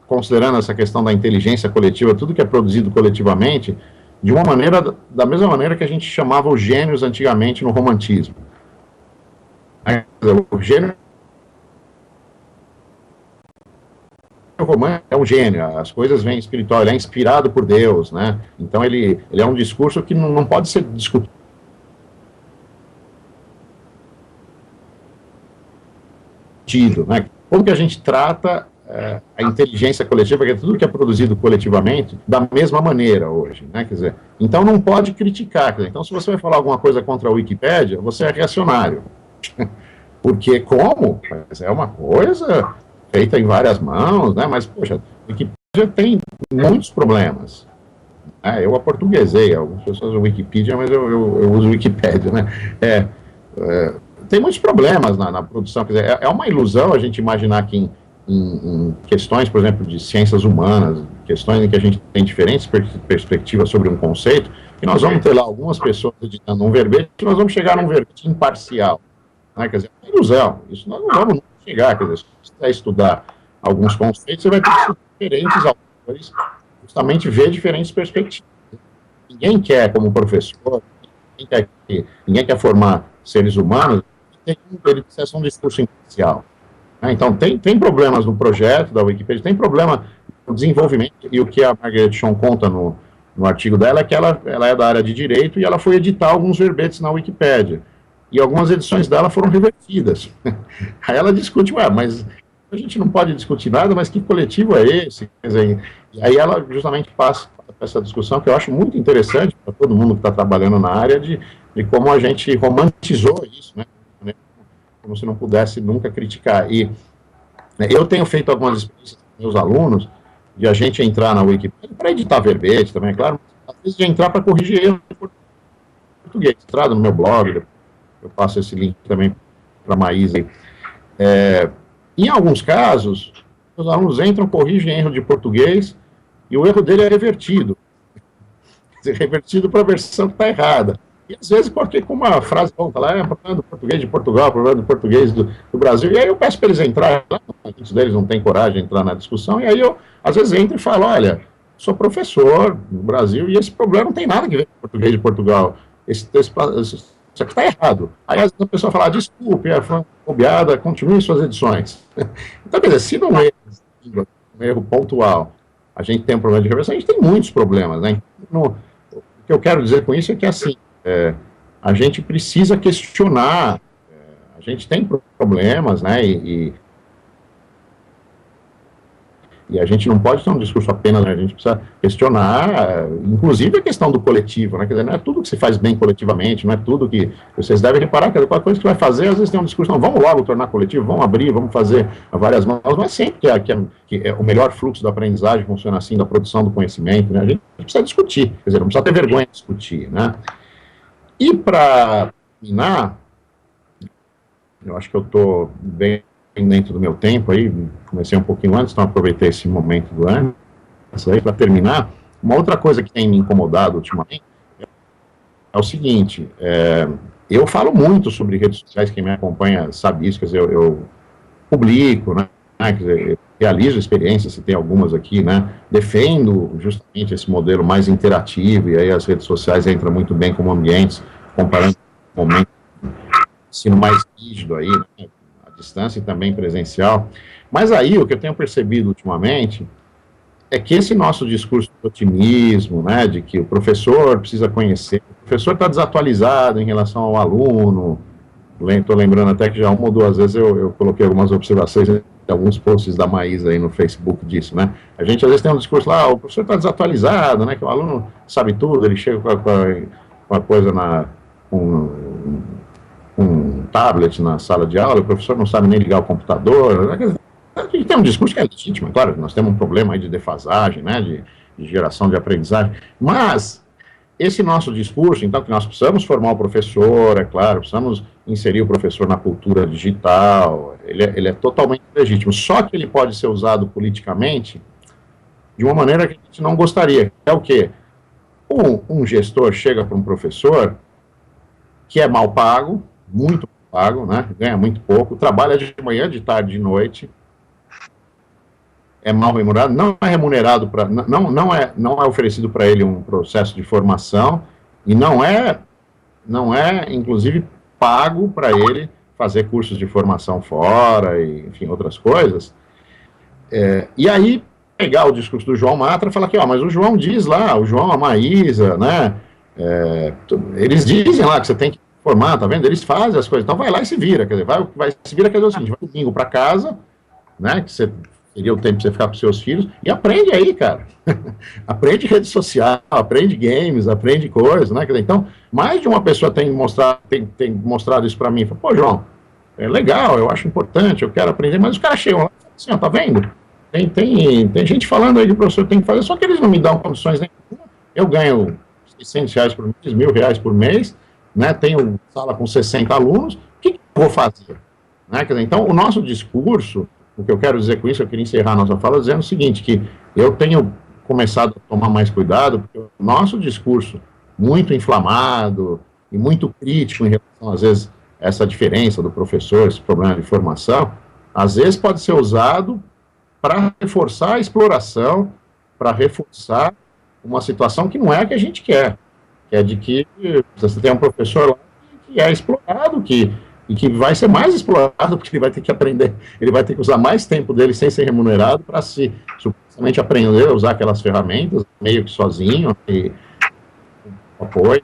considerando essa questão da inteligência coletiva, tudo que é produzido coletivamente, de uma maneira, da mesma maneira que a gente chamava os gênios antigamente no romantismo. O gênio romântico, é um gênio, as coisas vêm espiritual, ele é inspirado por Deus, né? Então ele é um discurso que não pode ser discutido, né? Como que a gente trata a inteligência coletiva, que é tudo que é produzido coletivamente, da mesma maneira hoje, né? Quer dizer, então não pode criticar. Quer dizer, então, se você vai falar alguma coisa contra a Wikipédia, você é reacionário. Porque como? É uma coisa feita em várias mãos, né? Mas, poxa, a Wikipédia tem muitos problemas. Eu aportuguesei, algumas pessoas usam Wikipedia, mas eu uso Wikipédia, né? Tem muitos problemas na produção. Quer dizer, é uma ilusão a gente imaginar que em questões, por exemplo, de ciências humanas, questões em que a gente tem diferentes perspectivas sobre um conceito, que nós vamos ter lá algumas pessoas editando um verbete e nós vamos chegar num verbete imparcial. Né? Quer dizer, é uma ilusão. Isso nós não vamos chegar. Quer dizer, se você quiser estudar alguns conceitos, você vai ter que estudar diferentes autores, justamente ver diferentes perspectivas. Ninguém quer, como professor, ninguém quer formar seres humanos, ele precisa um discurso imparcial. Então, tem problemas no projeto da Wikipedia, tem problema no desenvolvimento, e o que a Margaret Cho conta no artigo dela é que ela é da área de direito e ela foi editar alguns verbetes na Wikipédia. E algumas edições dela foram revertidas. Aí ela discute, mas a gente não pode discutir nada, mas que coletivo é esse? Quer dizer, e aí ela justamente passa essa discussão, que eu acho muito interessante para todo mundo que está trabalhando na área, de como a gente romantizou isso, né? Como se não pudesse nunca criticar. E eu tenho feito algumas experiências com meus alunos de a gente entrar na Wikipedia para editar verbete também, é claro, mas às vezes de entrar para corrigir erros de português. Entrada no meu blog, eu passo esse link também para a Maísa. Em alguns casos, os alunos entram, corrigem erro de português e o erro dele é revertido. Quer dizer, revertido para a versão que está errada. E às vezes, porque com uma frase pronta lá, problema do português de Portugal, problema do português do Brasil, e aí eu peço para eles entrarem, muitos deles não têm coragem de entrar na discussão, e aí eu, às vezes, entro e falo, olha, sou professor no Brasil, e esse problema não tem nada a ver com o português de Portugal, isso aqui está errado. Aí às vezes a pessoa fala, desculpe, foi uma bobeada, continue suas edições. Então, quer dizer, se não é um erro pontual, a gente tem um problema de reversão, a gente tem muitos problemas, né? O que eu quero dizer com isso é que, assim, a gente precisa questionar, a gente tem problemas, né, e a gente não pode ter um discurso apenas, né, a gente precisa questionar, inclusive a questão do coletivo, né, quer dizer, não é tudo que se faz bem coletivamente, não é tudo que, vocês devem reparar que qualquer coisa que vai fazer, às vezes tem um discurso, não, vamos logo tornar coletivo, vamos abrir, vamos fazer várias mãos, mas sempre que é o melhor fluxo da aprendizagem funciona assim, da produção do conhecimento, né, a gente precisa discutir, quer dizer, não precisa ter vergonha de discutir, né. E para terminar, eu acho que eu estou bem dentro do meu tempo aí, comecei um pouquinho antes, então aproveitei esse momento do ano. Para terminar, uma outra coisa que tem me incomodado ultimamente é o seguinte, eu falo muito sobre redes sociais, quem me acompanha sabe isso, quer dizer, eu publico, né, quer dizer, eu realizo experiências, se tem algumas aqui, né, defendo justamente esse modelo mais interativo, e aí as redes sociais entram muito bem como ambientes, comparando com o momento de ensino mais rígido aí, né, à distância e também presencial. Mas aí, o que eu tenho percebido ultimamente é que esse nosso discurso de otimismo, né, de que o professor precisa conhecer, o professor está desatualizado em relação ao aluno, estou lembrando até que já uma ou duas vezes eu coloquei algumas observações, alguns posts da Maísa aí no Facebook disso, né? A gente às vezes tem um discurso lá, o professor está desatualizado, né? Que o aluno sabe tudo, ele chega com a coisa com um tablet na sala de aula, o professor não sabe nem ligar o computador. A gente tem um discurso que é legítimo, claro, nós temos um problema aí de defasagem, né? De geração de aprendizagem, mas esse nosso discurso, então, que nós precisamos formar o professor, é claro, precisamos inserir o professor na cultura digital, ele é totalmente legítimo, só que ele pode ser usado politicamente de uma maneira que a gente não gostaria, que é o quê? Um gestor chega para um professor que é mal pago, muito pago, né, ganha muito pouco, trabalha de manhã, de tarde, de noite, é mal remunerado, não é remunerado para, não é oferecido para ele um processo de formação e não é inclusive pago para ele fazer cursos de formação fora e, enfim, outras coisas. E aí, pegar o discurso do João Matra e falar que, mas o João diz lá, o João, a Maísa, né, eles dizem lá que você tem que formar, tá vendo? Eles fazem as coisas, então vai lá e se vira, quer dizer, vai se vira, quer dizer o seguinte, vai domingo para casa, né, que você teria o tempo para você ficar com seus filhos, e aprende aí, cara. Aprende rede social, aprende games, aprende coisas, né, quer dizer, então, mais de uma pessoa tem mostrado isso para mim, pô, João, é legal, eu acho importante, eu quero aprender, mas os caras chegam lá e falam assim, tá vendo? Tem gente falando aí que o professor tem que fazer, só que eles não me dão condições nenhuma. Eu ganho R$600 por mês, R$1.000 por mês, né, tenho sala com 60 alunos, o que eu vou fazer? Né? Quer dizer, então, o nosso discurso, o que eu quero dizer com isso, eu queria encerrar a nossa fala dizendo o seguinte, que eu tenho começado a tomar mais cuidado, porque o nosso discurso muito inflamado e muito crítico em relação, às vezes, a essa diferença do professor, esse problema de formação, às vezes pode ser usado para reforçar a exploração, para reforçar uma situação que não é a que a gente quer, que é de que você tem um professor lá que é explorado, e que vai ser mais explorado, porque ele vai ter que aprender, ele vai ter que usar mais tempo dele sem ser remunerado para supostamente aprender a usar aquelas ferramentas, meio que sozinho, e apoio.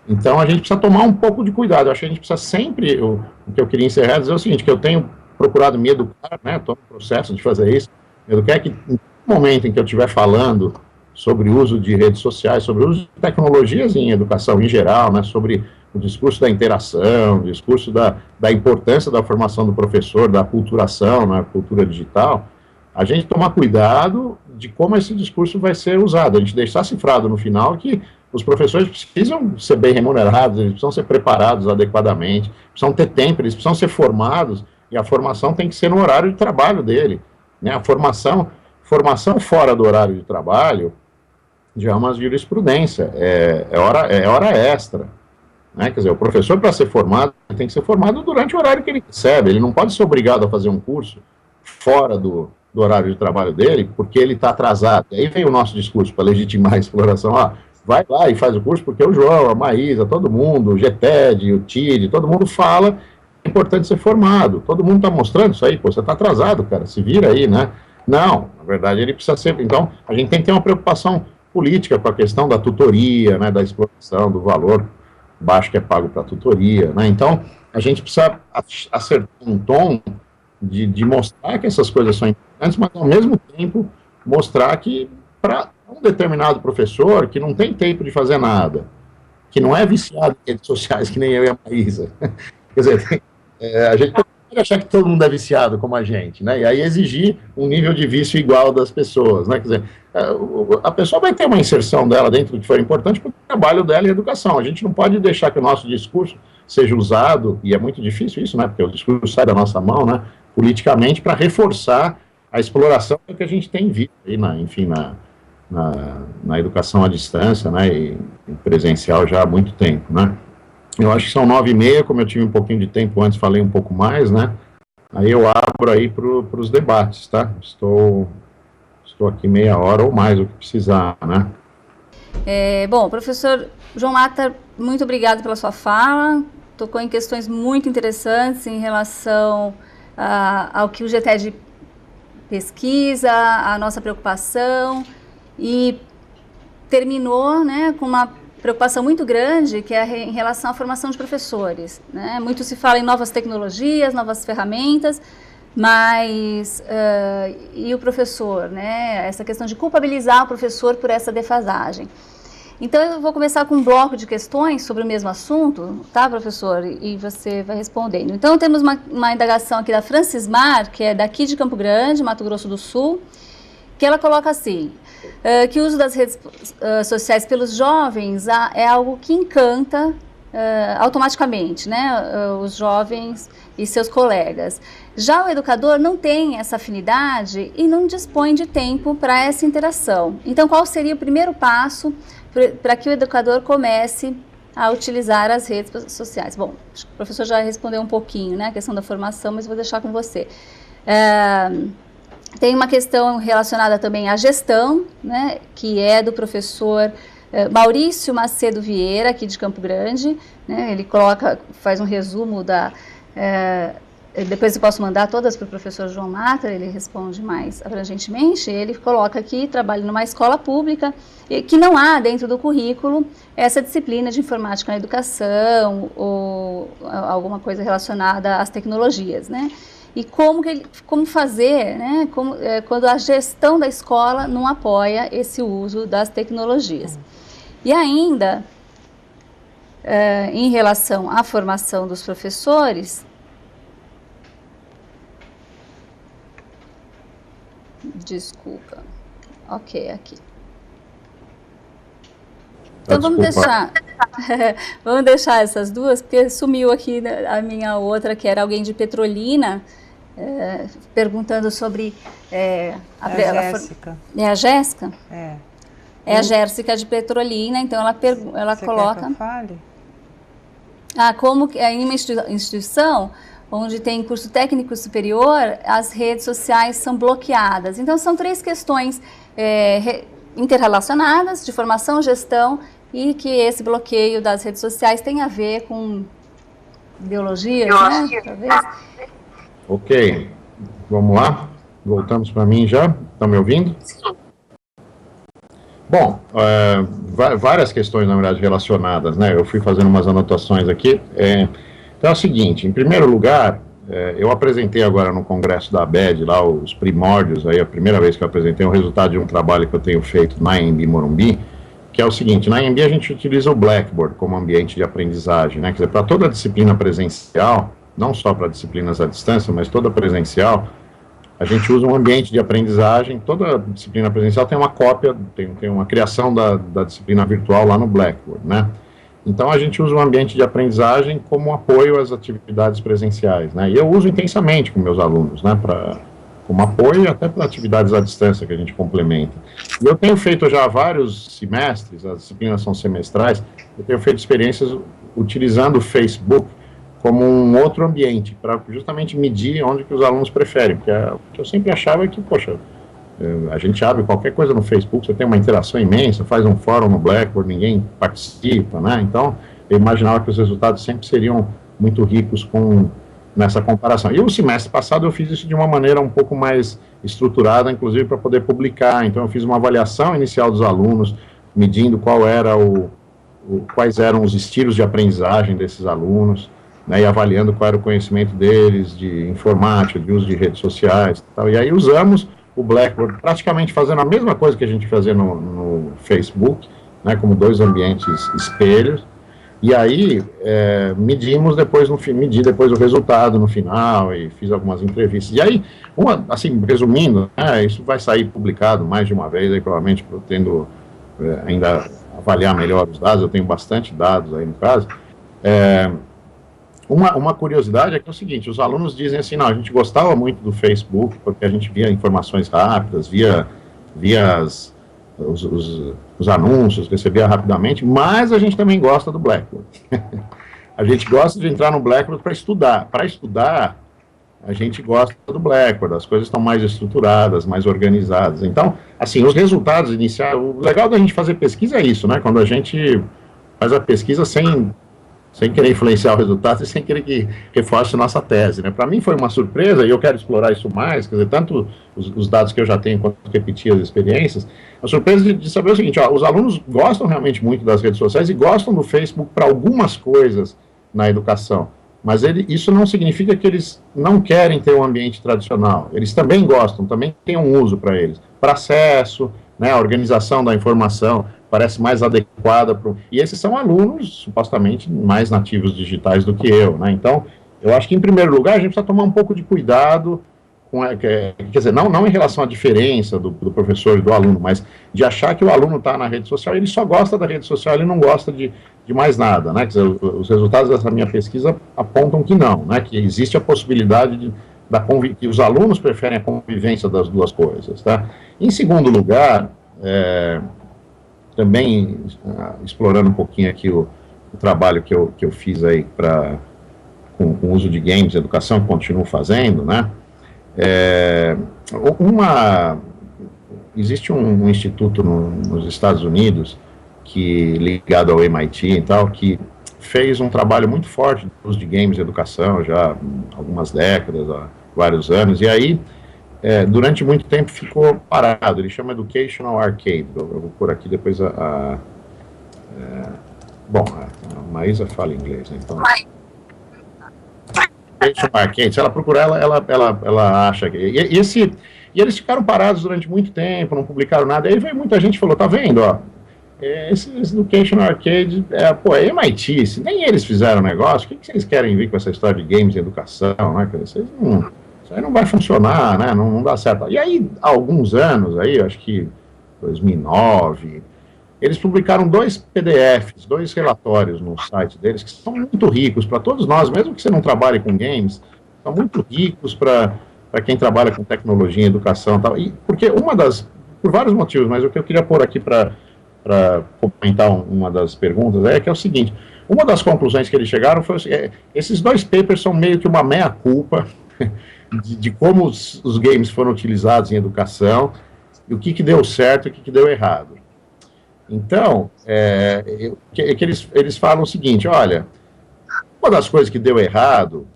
Então, a gente precisa tomar um pouco de cuidado. Eu acho que a gente precisa sempre, o que eu queria encerrar é dizer o seguinte, que eu tenho procurado me educar, né, estou no processo de fazer isso, me educar que no momento em que eu estiver falando sobre o uso de redes sociais, sobre o uso de tecnologias em educação em geral, né, sobre o discurso da interação, o discurso da importância da formação do professor, da aculturação, né, cultura digital, a gente tomar cuidado de como esse discurso vai ser usado, a gente deixar cifrado no final que os professores precisam ser bem remunerados, eles precisam ser preparados adequadamente, precisam ter tempo, eles precisam ser formados, e a formação tem que ser no horário de trabalho dele, né? A formação fora do horário de trabalho já é uma jurisprudência, é hora extra, né? Quer dizer, o professor, para ser formado, tem que ser formado durante o horário que ele recebe, ele não pode ser obrigado a fazer um curso fora do horário de trabalho dele, porque ele está atrasado. E aí vem o nosso discurso para legitimar a exploração, vai lá e faz o curso, porque o João, a Maísa, todo mundo, o GTED, o TID, todo mundo fala é importante ser formado, todo mundo está mostrando isso aí, você está atrasado, cara, se vira aí, né? Não, na verdade ele precisa ser, então a gente tem que ter uma preocupação política com a questão da tutoria, né, da exploração, do valor baixo que é pago para a tutoria, né? Então a gente precisa acertar um tom de mostrar que essas coisas são importantes, mas ao mesmo tempo mostrar que para um determinado professor que não tem tempo de fazer nada, que não é viciado em redes sociais que nem eu e a Maísa, quer dizer, a gente pode achar que todo mundo é viciado como a gente, né? E aí exigir um nível de vício igual das pessoas, né? Quer dizer, a pessoa vai ter uma inserção dela dentro do que for importante para o trabalho dela e a educação. A gente não pode deixar que o nosso discurso seja usado, e é muito difícil isso, né? Porque o discurso sai da nossa mão, né? Politicamente, para reforçar a exploração que a gente tem visto aí, na educação à distância, né? E presencial já há muito tempo, né? Eu acho que são 9h30, como eu tive um pouquinho de tempo antes, falei um pouco mais, né? Aí eu abro aí para os debates, tá? Estou aqui meia hora ou mais, o que precisar, né? Bom, professor João Mata, muito obrigado pela sua fala. Tocou em questões muito interessantes em relação ao que o GTED pesquisa, a nossa preocupação, e terminou, né, com uma preocupação muito grande, que é em relação à formação de professores, né? Muito se fala em novas tecnologias, novas ferramentas, mas e o professor, né? Essa questão de culpabilizar o professor por essa defasagem. Então eu vou começar com um bloco de questões sobre o mesmo assunto, tá, professor? E você vai respondendo. Então temos uma indagação aqui da Francis Mar, que é daqui de Campo Grande, Mato Grosso do Sul, que ela coloca assim: que o uso das redes sociais pelos jovens é algo que encanta automaticamente, né, os jovens e seus colegas. Já o educador não tem essa afinidade e não dispõe de tempo para essa interação. Então, qual seria o primeiro passo para que o educador comece a utilizar as redes sociais? Bom, acho que o professor já respondeu um pouquinho, né, a questão da formação, mas vou deixar com você. Tem uma questão relacionada também à gestão, né, que é do professor Maurício Macedo Vieira, aqui de Campo Grande, né, ele faz um resumo depois eu posso mandar todas para o professor João Mata, ele responde mais abrangentemente. Ele coloca aqui, trabalha numa escola pública, que não há dentro do currículo essa disciplina de informática na educação, ou alguma coisa relacionada às tecnologias, né? E como fazer, né, quando a gestão da escola não apoia esse uso das tecnologias. E ainda, em relação à formação dos professores, desculpa, ok, aqui. Então vamos deixar essas duas, porque sumiu aqui a minha outra, que era alguém de Petrolina, perguntando sobre a Jéssica. É a Jéssica? É a Jéssica de Petrolina, então ela Você coloca... Quer que eu fale? Como que em uma instituição onde tem curso técnico superior, as redes sociais são bloqueadas. Então são 3 questões interrelacionadas, de formação, gestão, e que esse bloqueio das redes sociais tem a ver com ideologia, né? Talvez. Ok, vamos lá, voltamos para mim já, estão me ouvindo? Bom, várias questões, na verdade, relacionadas, né, eu fui fazendo umas anotações aqui, então é o seguinte, em primeiro lugar, eu apresentei agora no congresso da ABED, lá os primórdios, aí a primeira vez que eu apresentei o resultado de um trabalho que eu tenho feito na AMB Morumbi, que é o seguinte, na AMB a gente utiliza o Blackboard como ambiente de aprendizagem, né, quer dizer, para toda a disciplina presencial, não só para disciplinas à distância, mas toda presencial, a gente usa um ambiente de aprendizagem, toda disciplina presencial tem uma cópia, tem uma criação da disciplina virtual lá no Blackboard, né? Então a gente usa um ambiente de aprendizagem como apoio às atividades presenciais, né? E eu uso intensamente com meus alunos, né? Como apoio e até para atividades à distância que a gente complementa. E eu tenho feito já há vários semestres, as disciplinas são semestrais, eu tenho feito experiências utilizando o Facebook como um outro ambiente, para justamente medir onde que os alunos preferem, porque o que eu sempre achava é que, poxa, a gente abre qualquer coisa no Facebook, você tem uma interação imensa, faz um fórum no Blackboard, ninguém participa, né, então eu imaginava que os resultados sempre seriam muito ricos nessa comparação. E o semestre passado eu fiz isso de uma maneira um pouco mais estruturada, inclusive para poder publicar, então eu fiz uma avaliação inicial dos alunos, medindo quais eram os estilos de aprendizagem desses alunos, né, e avaliando qual era o conhecimento deles de informática, de uso de redes sociais e tal. E aí usamos o Blackboard praticamente fazendo a mesma coisa que a gente fazia no Facebook, né, como 2 ambientes espelhos, e aí medimos depois medi depois o resultado no final e fiz algumas entrevistas. E aí, assim, resumindo, isso vai sair publicado mais de uma vez, aí provavelmente pretendo ainda avaliar melhor os dados, eu tenho bastante dados aí no caso. Uma curiosidade é que é o seguinte, os alunos dizem assim, não, a gente gostava muito do Facebook, porque a gente via informações rápidas, via os anúncios, recebia rapidamente, mas a gente também gosta do Blackboard. A gente gosta de entrar no Blackboard para estudar. Para estudar, a gente gosta do Blackboard, as coisas estão mais estruturadas, mais organizadas. Então, assim, os resultados iniciais, o legal da gente fazer pesquisa é isso, né, quando a gente faz a pesquisa sem querer influenciar o resultado e sem querer que reforce nossa tese, né? Para mim foi uma surpresa, e eu quero explorar isso mais, quer dizer, tanto os dados que eu já tenho, quanto repetir as experiências, a surpresa de saber o seguinte, os alunos gostam realmente muito das redes sociais e gostam do Facebook para algumas coisas na educação, mas isso não significa que eles não querem ter um ambiente tradicional, eles também gostam, também tem um uso para eles, para acesso, né, a organização da informação, parece mais adequada e esses são alunos supostamente mais nativos digitais do que eu, né? Então, eu acho que em primeiro lugar a gente precisa tomar um pouco de cuidado quer dizer, não em relação à diferença do professor e do aluno, mas de achar que o aluno está na rede social e ele só gosta da rede social, ele não gosta de mais nada, né? Quer dizer, os resultados dessa minha pesquisa apontam que não, né? Que existe a possibilidade que os alunos preferem a convivência das duas coisas, tá? Em segundo lugar, também explorando um pouquinho aqui o trabalho que eu fiz aí com o uso de games e educação, que continuo fazendo, né? Existe um instituto nos Estados Unidos ligado ao MIT e tal, que fez um trabalho muito forte no uso de games em educação, já há algumas décadas, há vários anos, e aí, durante muito tempo ficou parado. Ele chama Educational Arcade. Eu vou pôr aqui depois bom, a Maísa fala inglês, né? Então, Educational Arcade, se ela procurar, ela acha que... E eles ficaram parados durante muito tempo, não publicaram nada. Aí veio muita gente e falou, tá vendo, ó, esse Education Arcade, é MIT, nem eles fizeram o negócio, o que vocês querem vir com essa história de games e educação, né? Isso aí não vai funcionar, né? Não dá certo. E aí, há alguns anos, aí, acho que 2009, eles publicaram 2 PDFs, 2 relatórios no site deles, que são muito ricos para todos nós, mesmo que você não trabalhe com games, são muito ricos para quem trabalha com tecnologia e educação, tal. E porque por vários motivos, mas o que eu queria pôr aqui para comentar uma das perguntas que é o seguinte: uma das conclusões que eles chegaram foi esses 2 papers são meio que uma meia-culpa de como os games foram utilizados em educação, e o que deu certo e o que deu errado. Então, eles falam o seguinte: olha, uma das coisas que deu errado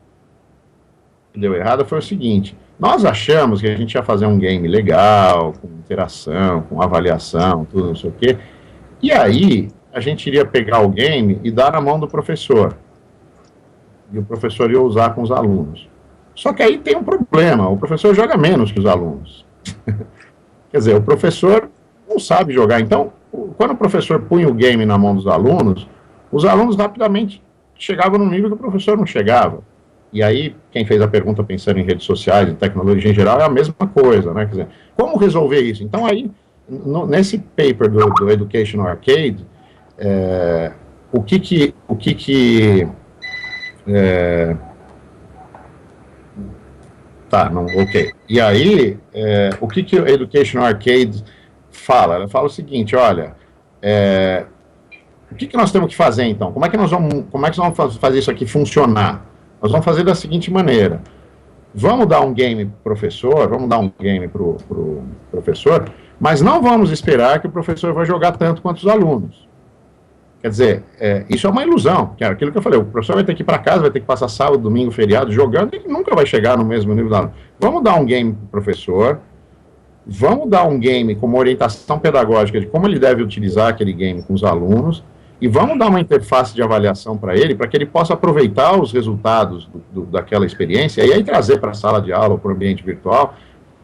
foi o seguinte: nós achamos que a gente ia fazer um game legal, com interação, com avaliação, tudo, não sei o quê, e aí a gente iria pegar o game e dar na mão do professor, e o professor ia usar com os alunos. Só que aí tem um problema: o professor joga menos que os alunos. Quer dizer, o professor não sabe jogar. Então, quando o professor punha o game na mão dos alunos, os alunos rapidamente chegavam no nível que o professor não chegava. E aí, quem fez a pergunta pensando em redes sociais, em tecnologia em geral, é a mesma coisa, né? Quer dizer, como resolver isso? Então, aí, nesse paper do Educational Arcade, ok. E aí, o que o Educational Arcade fala? Ela fala o seguinte: olha, o que nós temos que fazer, então? Como é que nós vamos fazer isso aqui funcionar? Nós vamos fazer da seguinte maneira: vamos dar um game para o professor, mas não vamos esperar que o professor vai jogar tanto quanto os alunos. Quer dizer, isso é uma ilusão, que é aquilo que eu falei: o professor vai ter que ir para casa, vai ter que passar sábado, domingo, feriado jogando, e ele nunca vai chegar no mesmo nível do aluno. Vamos dar um game para o professor, vamos dar um game com uma orientação pedagógica de como ele deve utilizar aquele game com os alunos, e vamos dar uma interface de avaliação para ele, para que ele possa aproveitar os resultados daquela experiência, e aí trazer para a sala de aula ou para o ambiente virtual,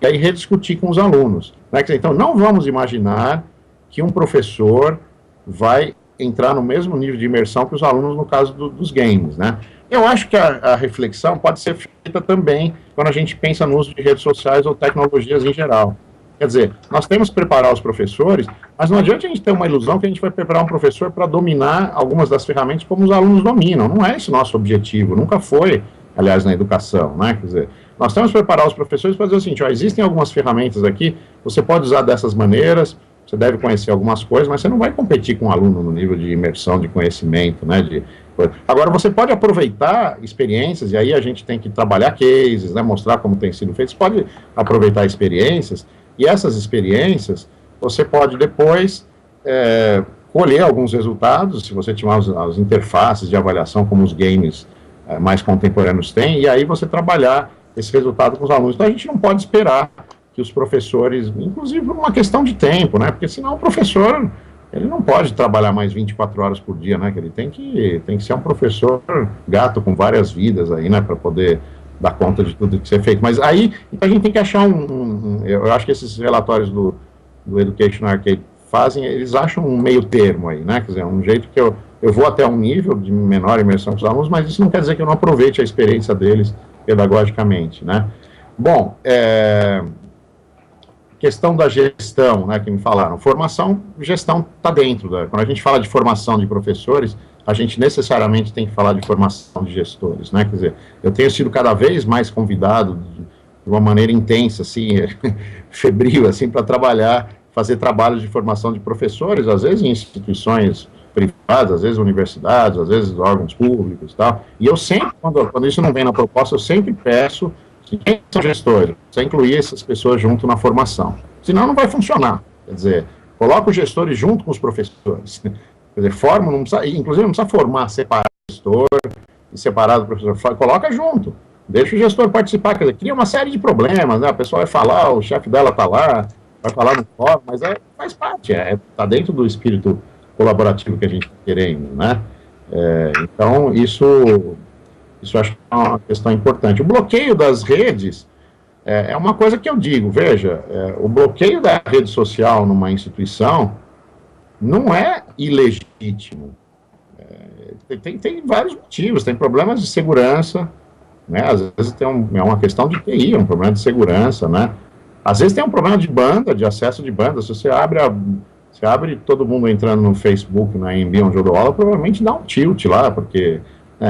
e aí rediscutir com os alunos. Né? Então, não vamos imaginar que um professor vai entrar no mesmo nível de imersão que os alunos no caso dos games, né? Eu acho que a reflexão pode ser feita também quando a gente pensa no uso de redes sociais ou tecnologias em geral. Quer dizer, nós temos que preparar os professores, mas não adianta a gente ter uma ilusão que a gente vai preparar um professor para dominar algumas das ferramentas como os alunos dominam. Não é esse o nosso objetivo, nunca foi, aliás, na educação, né? Quer dizer, nós temos que preparar os professores para dizer o seguinte: existem algumas ferramentas aqui, você pode usar dessas maneiras, você deve conhecer algumas coisas, mas você não vai competir com um aluno no nível de imersão, de conhecimento, né? Agora, você pode aproveitar experiências, e aí a gente tem que trabalhar cases, né? Mostrar como tem sido feito. Você pode aproveitar experiências, e essas experiências, você pode depois colher alguns resultados, se você tiver as interfaces de avaliação como os games mais contemporâneos têm, e aí você trabalhar esse resultado com os alunos. Então, a gente não pode esperar que os professores, inclusive por uma questão de tempo, né? Porque senão o professor, ele não pode trabalhar mais 24 horas por dia, né? Que ele tem que ser um professor gato com várias vidas aí, né? Para poder dar conta de tudo que ser feito. Mas aí, então a gente tem que achar eu acho que esses relatórios do Education Arcade fazem, eles acham um meio termo aí, né? Quer dizer, um jeito que eu vou até um nível de menor imersão com os alunos, mas isso não quer dizer que eu não aproveite a experiência deles pedagogicamente, né? Bom, questão da gestão, né, que me falaram. Formação, gestão está dentro. Quando a gente fala de formação de professores, a gente necessariamente tem que falar de formação de gestores, né? Quer dizer, eu tenho sido cada vez mais convidado de uma maneira intensa, assim, febril, assim, para fazer trabalhos de formação de professores, às vezes em instituições privadas, às vezes universidades, às vezes órgãos públicos e tal. E eu sempre, quando isso não vem na proposta, eu sempre peço que quem são gestores, você incluir essas pessoas junto na formação. Senão não vai funcionar. Quer dizer, coloca os gestores junto com os professores. Quer dizer, forma, não precisa, inclusive não precisa formar separado o gestor e separado o professor, coloca junto, deixa o gestor participar, quer dizer, cria uma série de problemas, né? A pessoa vai falar, o chefe dela está lá, vai falar no fórum, mas faz parte, está dentro do espírito colaborativo que a gente está querendo, né? Então, isso acho que é uma questão importante. O bloqueio das redes é uma coisa que eu digo, veja, o bloqueio da rede social numa instituição não é ilegítimo. Tem vários motivos, tem problemas de segurança, né? Às vezes é uma questão de TI, um problema de segurança, né? Às vezes tem um problema de banda, de acesso de banda. Se você abre todo mundo entrando no Facebook, na AMB, onde eu dou aula, provavelmente dá um tilt lá, porque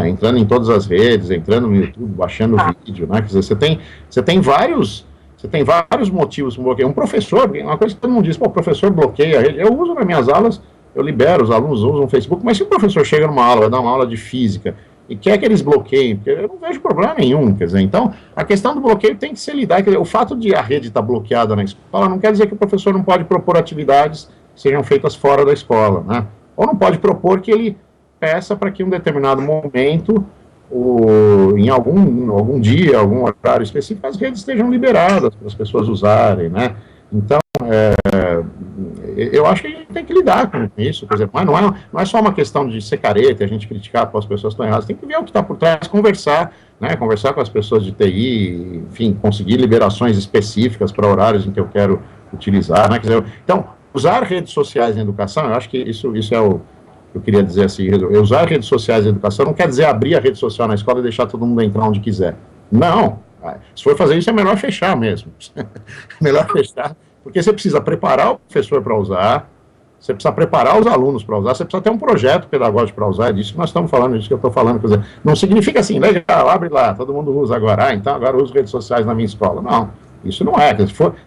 entrando em todas as redes, entrando no YouTube, baixando o vídeo, né? Quer dizer, você tem vários motivos para bloqueio. Um professor, uma coisa que todo mundo diz, o professor bloqueia a rede. Eu uso nas minhas aulas, eu libero, os alunos usam o Facebook, mas se o professor chega numa aula, vai dar uma aula de física, e quer que eles bloqueiem, porque eu não vejo problema nenhum, quer dizer, então, a questão do bloqueio tem que ser lidada, quer dizer, o fato de a rede estar bloqueada na escola não quer dizer que o professor não pode propor atividades que sejam feitas fora da escola, né? Ou não pode propor que ele peça para que em um determinado momento, em algum dia, algum horário específico, as redes estejam liberadas para as pessoas usarem, né? Então, eu acho que a gente tem que lidar com isso, por exemplo, mas não é só uma questão de ser careta, a gente criticar para as pessoas que estão erradas, tem que ver o que está por trás, conversar, né, conversar com as pessoas de TI, enfim, conseguir liberações específicas para horários em que eu quero utilizar, né, quer dizer, então, usar redes sociais na educação, eu acho que isso é o que eu queria dizer assim, usar redes sociais na educação não quer dizer abrir a rede social na escola e deixar todo mundo entrar onde quiser, não, se for fazer isso é melhor fechar mesmo, melhor fechar, porque você precisa preparar o professor para usar, você precisa preparar os alunos para usar, você precisa ter um projeto pedagógico para usar, é disso que nós estamos falando, é disso que eu estou falando, quer dizer, não significa assim, legal, abre lá, todo mundo usa agora, então agora eu uso redes sociais na minha escola, não, isso não é,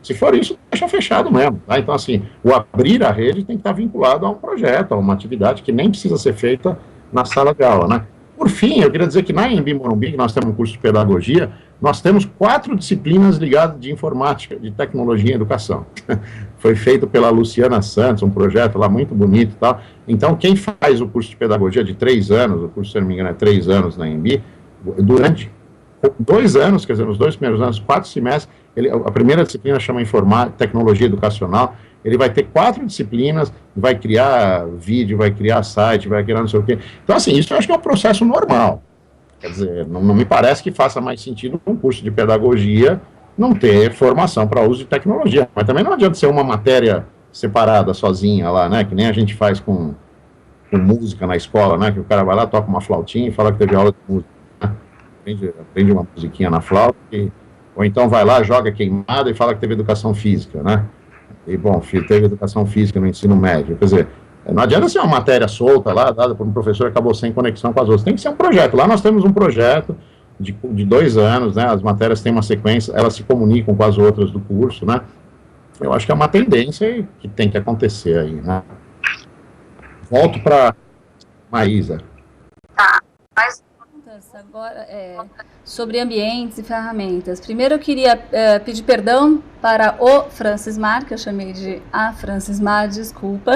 se for isso, deixa fechado mesmo, tá? Então assim, o abrir a rede tem que estar vinculado a um projeto, a uma atividade que nem precisa ser feita na sala de aula, né? Por fim, eu queria dizer que na Embi Morumbi, que nós temos um curso de pedagogia, nós temos 4 disciplinas ligadas de informática, de tecnologia e educação. Foi feito pela Luciana Santos, um projeto lá muito bonito e tal. Então, quem faz o curso de pedagogia de 3 anos, o curso, se não me engano, é 3 anos na Embi, durante 2 anos, quer dizer, nos 2 primeiros anos, 4 semestres, a primeira disciplina chama tecnologia educacional, ele vai ter 4 disciplinas, vai criar vídeo, vai criar site, vai criar não sei o quê. Então, assim, isso eu acho que é um processo normal. Quer dizer, não me parece que faça mais sentido um curso de pedagogia não ter formação para uso de tecnologia. Mas também não adianta ser uma matéria separada, sozinha lá, né? Que nem a gente faz com música na escola, né? Que o cara vai lá, toca uma flautinha e fala que teve aula de música, né? Aprende uma musiquinha na flauta, ou então vai lá, joga queimada e fala que teve educação física, né? E, bom, teve educação física no ensino médio. Quer dizer, não adianta ser uma matéria solta lá, dada por um professor que acabou sem conexão com as outras. Tem que ser um projeto. Lá nós temos um projeto de 2 anos, né? As matérias têm uma sequência, elas se comunicam com as outras do curso, né? Eu acho que é uma tendência que tem que acontecer aí, né? Volto para Maísa. Tá, mas agora sobre ambientes e ferramentas. Primeiro eu queria pedir perdão para o Francis Mar, que eu chamei de a Francis Mar, desculpa.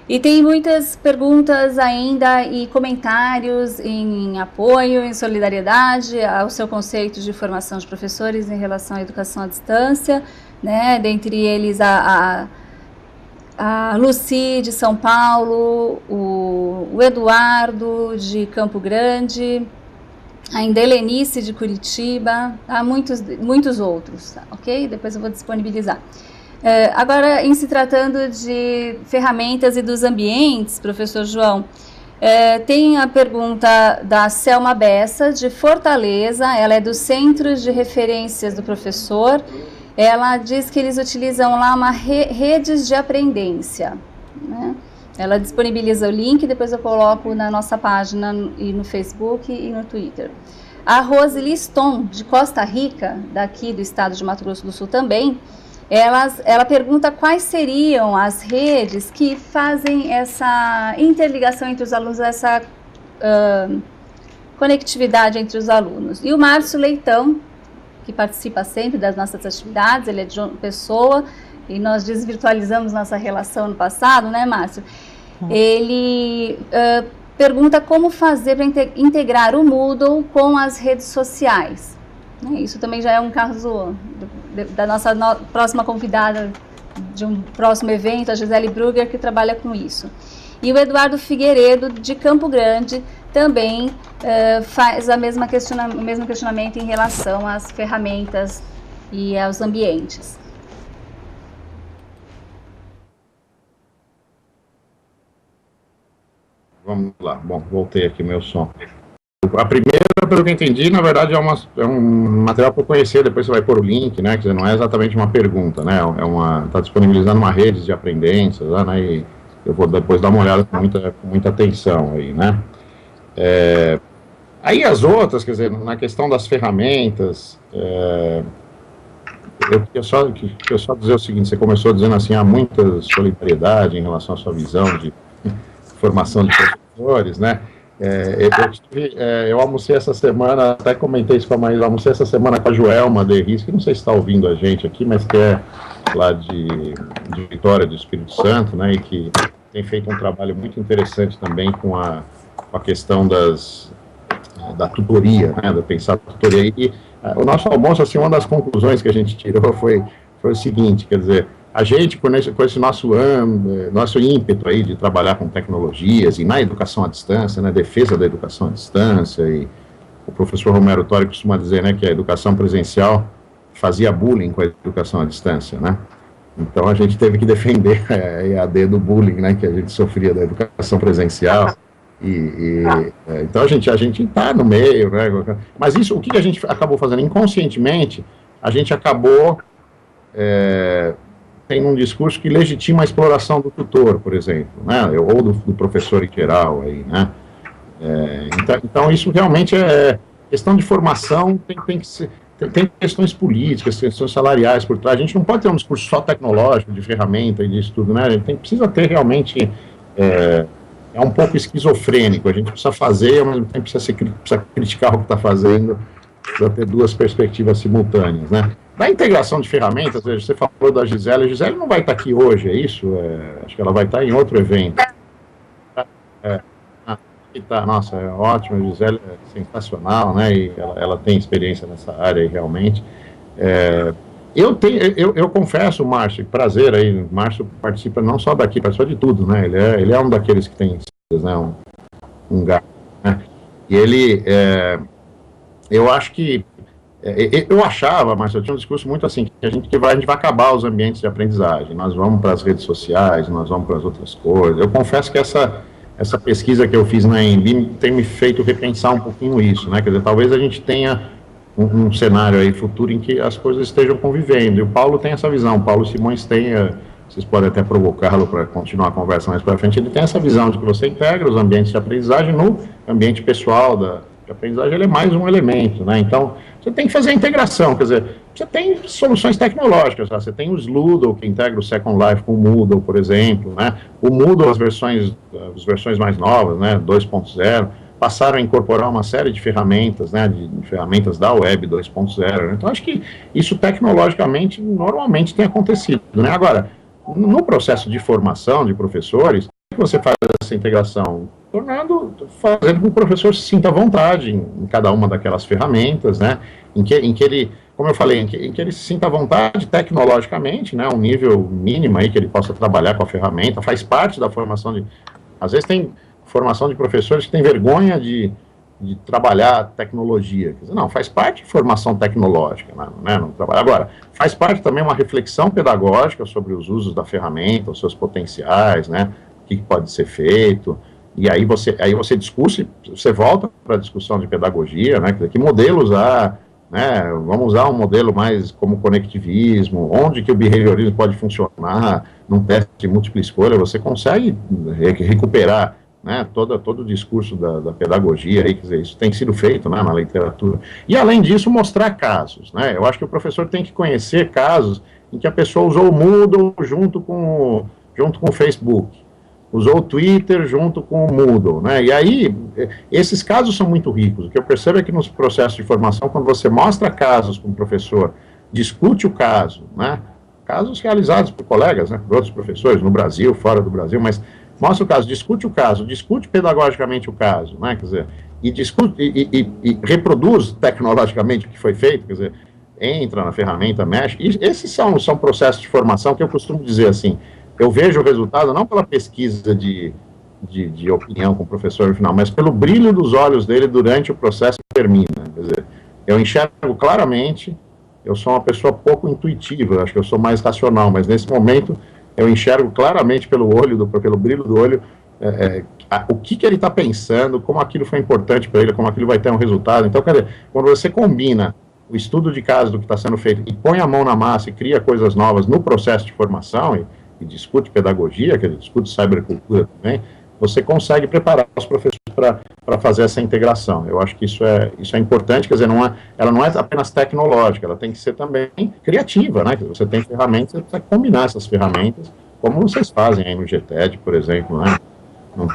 E tem muitas perguntas ainda e comentários em apoio, em solidariedade ao seu conceito de formação de professores em relação à educação à distância, né? Dentre eles a Lucy de São Paulo, o Eduardo de Campo Grande, a Indelenice de Curitiba, há muitos outros, ok? Depois eu vou disponibilizar. Agora, em se tratando de ferramentas e dos ambientes, professor João, tem a pergunta da Selma Bessa, de Fortaleza, ela é do Centro de Referências do Professor. Ela diz que eles utilizam lá redes de aprendência, né? Ela disponibiliza o link, depois eu coloco na nossa página e no Facebook e no Twitter. A Roseli Stone, de Costa Rica, daqui do estado de Mato Grosso do Sul também, ela pergunta quais seriam as redes que fazem essa interligação entre os alunos, essa conectividade entre os alunos. E o Márcio Leitão, que participa sempre das nossas atividades, ele é de João Pessoa, e nós desvirtualizamos nossa relação no passado, né, Márcio? Ele pergunta como fazer para integrar o Moodle com as redes sociais. Isso também já é um caso da nossa próxima convidada de um próximo evento, a Gisele Brugger, que trabalha com isso. E o Eduardo Figueiredo, de Campo Grande, também faz o mesmo questionamento em relação às ferramentas e aos ambientes. Vamos lá, bom, voltei aqui meu som. A primeira, pelo que eu entendi, na verdade é um material para conhecer, depois você vai pôr o link, né, quer dizer, não é exatamente uma pergunta, né, está disponibilizando uma rede de aprendências, né, e eu vou depois dar uma olhada com muita atenção aí, né. Aí as outras, quer dizer, na questão das ferramentas, eu queria só dizer o seguinte, você começou dizendo assim, há muita solidariedade em relação à sua visão de formação de professores, né? Eu almocei essa semana, até comentei isso com a mãe, eu almocei essa semana com a Joelma Derris, que não sei se está ouvindo a gente aqui, mas que é lá de Vitória do Espírito Santo, né? E que tem feito um trabalho muito interessante também com a questão da tutoria, né? Do pensar tutoria. E o nosso almoço, assim, uma das conclusões que a gente tirou foi o seguinte, quer dizer, a gente, com esse nosso ímpeto aí de trabalhar com tecnologias e na educação à distância, na defesa da educação à distância, e o professor Romero Tori costuma dizer, né, que a educação presencial fazia bullying com a educação à distância, né? Então a gente teve que defender a EAD do bullying, né, que a gente sofria da educação presencial. Então a gente está no meio, né? Mas isso, o que a gente acabou fazendo inconscientemente, a gente acabou tem um discurso que legitima a exploração do tutor, por exemplo, né, ou do professor em geral, aí, né, então isso realmente é questão de formação, tem que ser, tem questões políticas, questões salariais por trás, a gente não pode ter um discurso só tecnológico, de ferramenta e disso tudo, né, a gente precisa ter realmente, é um pouco esquizofrênico, a gente precisa fazer, ao mesmo tempo precisa criticar o que está fazendo, precisa ter duas perspectivas simultâneas, né. Da integração de ferramentas, você falou da Gisele, a Gisele não vai estar aqui hoje, é isso? Acho que ela vai estar em outro evento. Nossa, é ótimo, a Gisele é sensacional, né, e ela tem experiência nessa área aí, realmente. Eu confesso, Márcio, prazer aí, o Márcio participa não só daqui, participa de tudo, né, ele é um daqueles que tem, né, um gato, né, e ele, eu acho que eu achava, mas eu tinha um discurso muito assim, que a gente vai acabar os ambientes de aprendizagem, nós vamos para as redes sociais, nós vamos para as outras coisas. Eu confesso que essa pesquisa que eu fiz na ENB tem me feito repensar um pouquinho isso, né, quer dizer, talvez a gente tenha um cenário aí futuro em que as coisas estejam convivendo, e o Paulo tem essa visão, o Paulo Simões tem, vocês podem até provocá-lo para continuar a conversa mais para frente, ele tem essa visão de que você integra os ambientes de aprendizagem no ambiente pessoal de aprendizagem, ele é mais um elemento, né, então você tem que fazer a integração, quer dizer, você tem soluções tecnológicas, tá? Você tem o Sloodle, que integra o Second Life com o Moodle, por exemplo, né, o Moodle, as versões mais novas, né, 2.0, passaram a incorporar uma série de ferramentas, né, de ferramentas da Web 2.0, né? Então acho que isso tecnologicamente, normalmente tem acontecido, né, agora, no processo de formação de professores, como você faz essa integração? Fazendo com que o professor se sinta à vontade em cada uma daquelas ferramentas, né, em que ele, como eu falei, em que ele se sinta à vontade tecnologicamente, né, um nível mínimo aí que ele possa trabalhar com a ferramenta, faz parte da formação às vezes tem formação de professores que têm vergonha de trabalhar tecnologia, quer dizer, não, faz parte de formação tecnológica, né, não trabalha. Agora, faz parte também uma reflexão pedagógica sobre os usos da ferramenta, os seus potenciais, né, o que pode ser feito. E aí você discute, você volta para a discussão de pedagogia, né, que modelo usar, né, vamos usar um modelo mais como conectivismo, onde que o behaviorismo pode funcionar, num teste de múltipla escolha, você consegue recuperar, né, todo o discurso da pedagogia, aí, quer dizer, isso tem sido feito, né, na literatura. E além disso, mostrar casos, né, eu acho que o professor tem que conhecer casos em que a pessoa usou o Moodle junto com o Facebook, usou o Twitter junto com o Moodle, né, e aí, esses casos são muito ricos. O que eu percebo é que nos processos de formação, quando você mostra casos para o professor, discute o caso, né, casos realizados por colegas, né, por outros professores, no Brasil, fora do Brasil, mas mostra o caso, discute pedagogicamente o caso, né, quer dizer, e discute, e reproduz tecnologicamente o que foi feito, quer dizer, entra na ferramenta, mexe, e esses são processos de formação que eu costumo dizer assim, eu vejo o resultado não pela pesquisa de opinião com o professor no final, mas pelo brilho dos olhos dele durante o processo que termina, quer dizer, eu enxergo claramente, eu sou uma pessoa pouco intuitiva, acho que eu sou mais racional, mas nesse momento eu enxergo claramente pelo brilho do olho, o que ele está pensando, como aquilo foi importante para ele, como aquilo vai ter um resultado. Então, quer dizer, quando você combina o estudo de caso do que está sendo feito e põe a mão na massa e cria coisas novas no processo de formação e discute pedagogia, que discute cybercultura também, você consegue preparar os professores para fazer essa integração. Eu acho que isso é importante, quer dizer, ela não é apenas tecnológica, ela tem que ser também criativa, né? Você tem ferramentas, você precisa combinar essas ferramentas, como vocês fazem aí no GTED, por exemplo, né? Não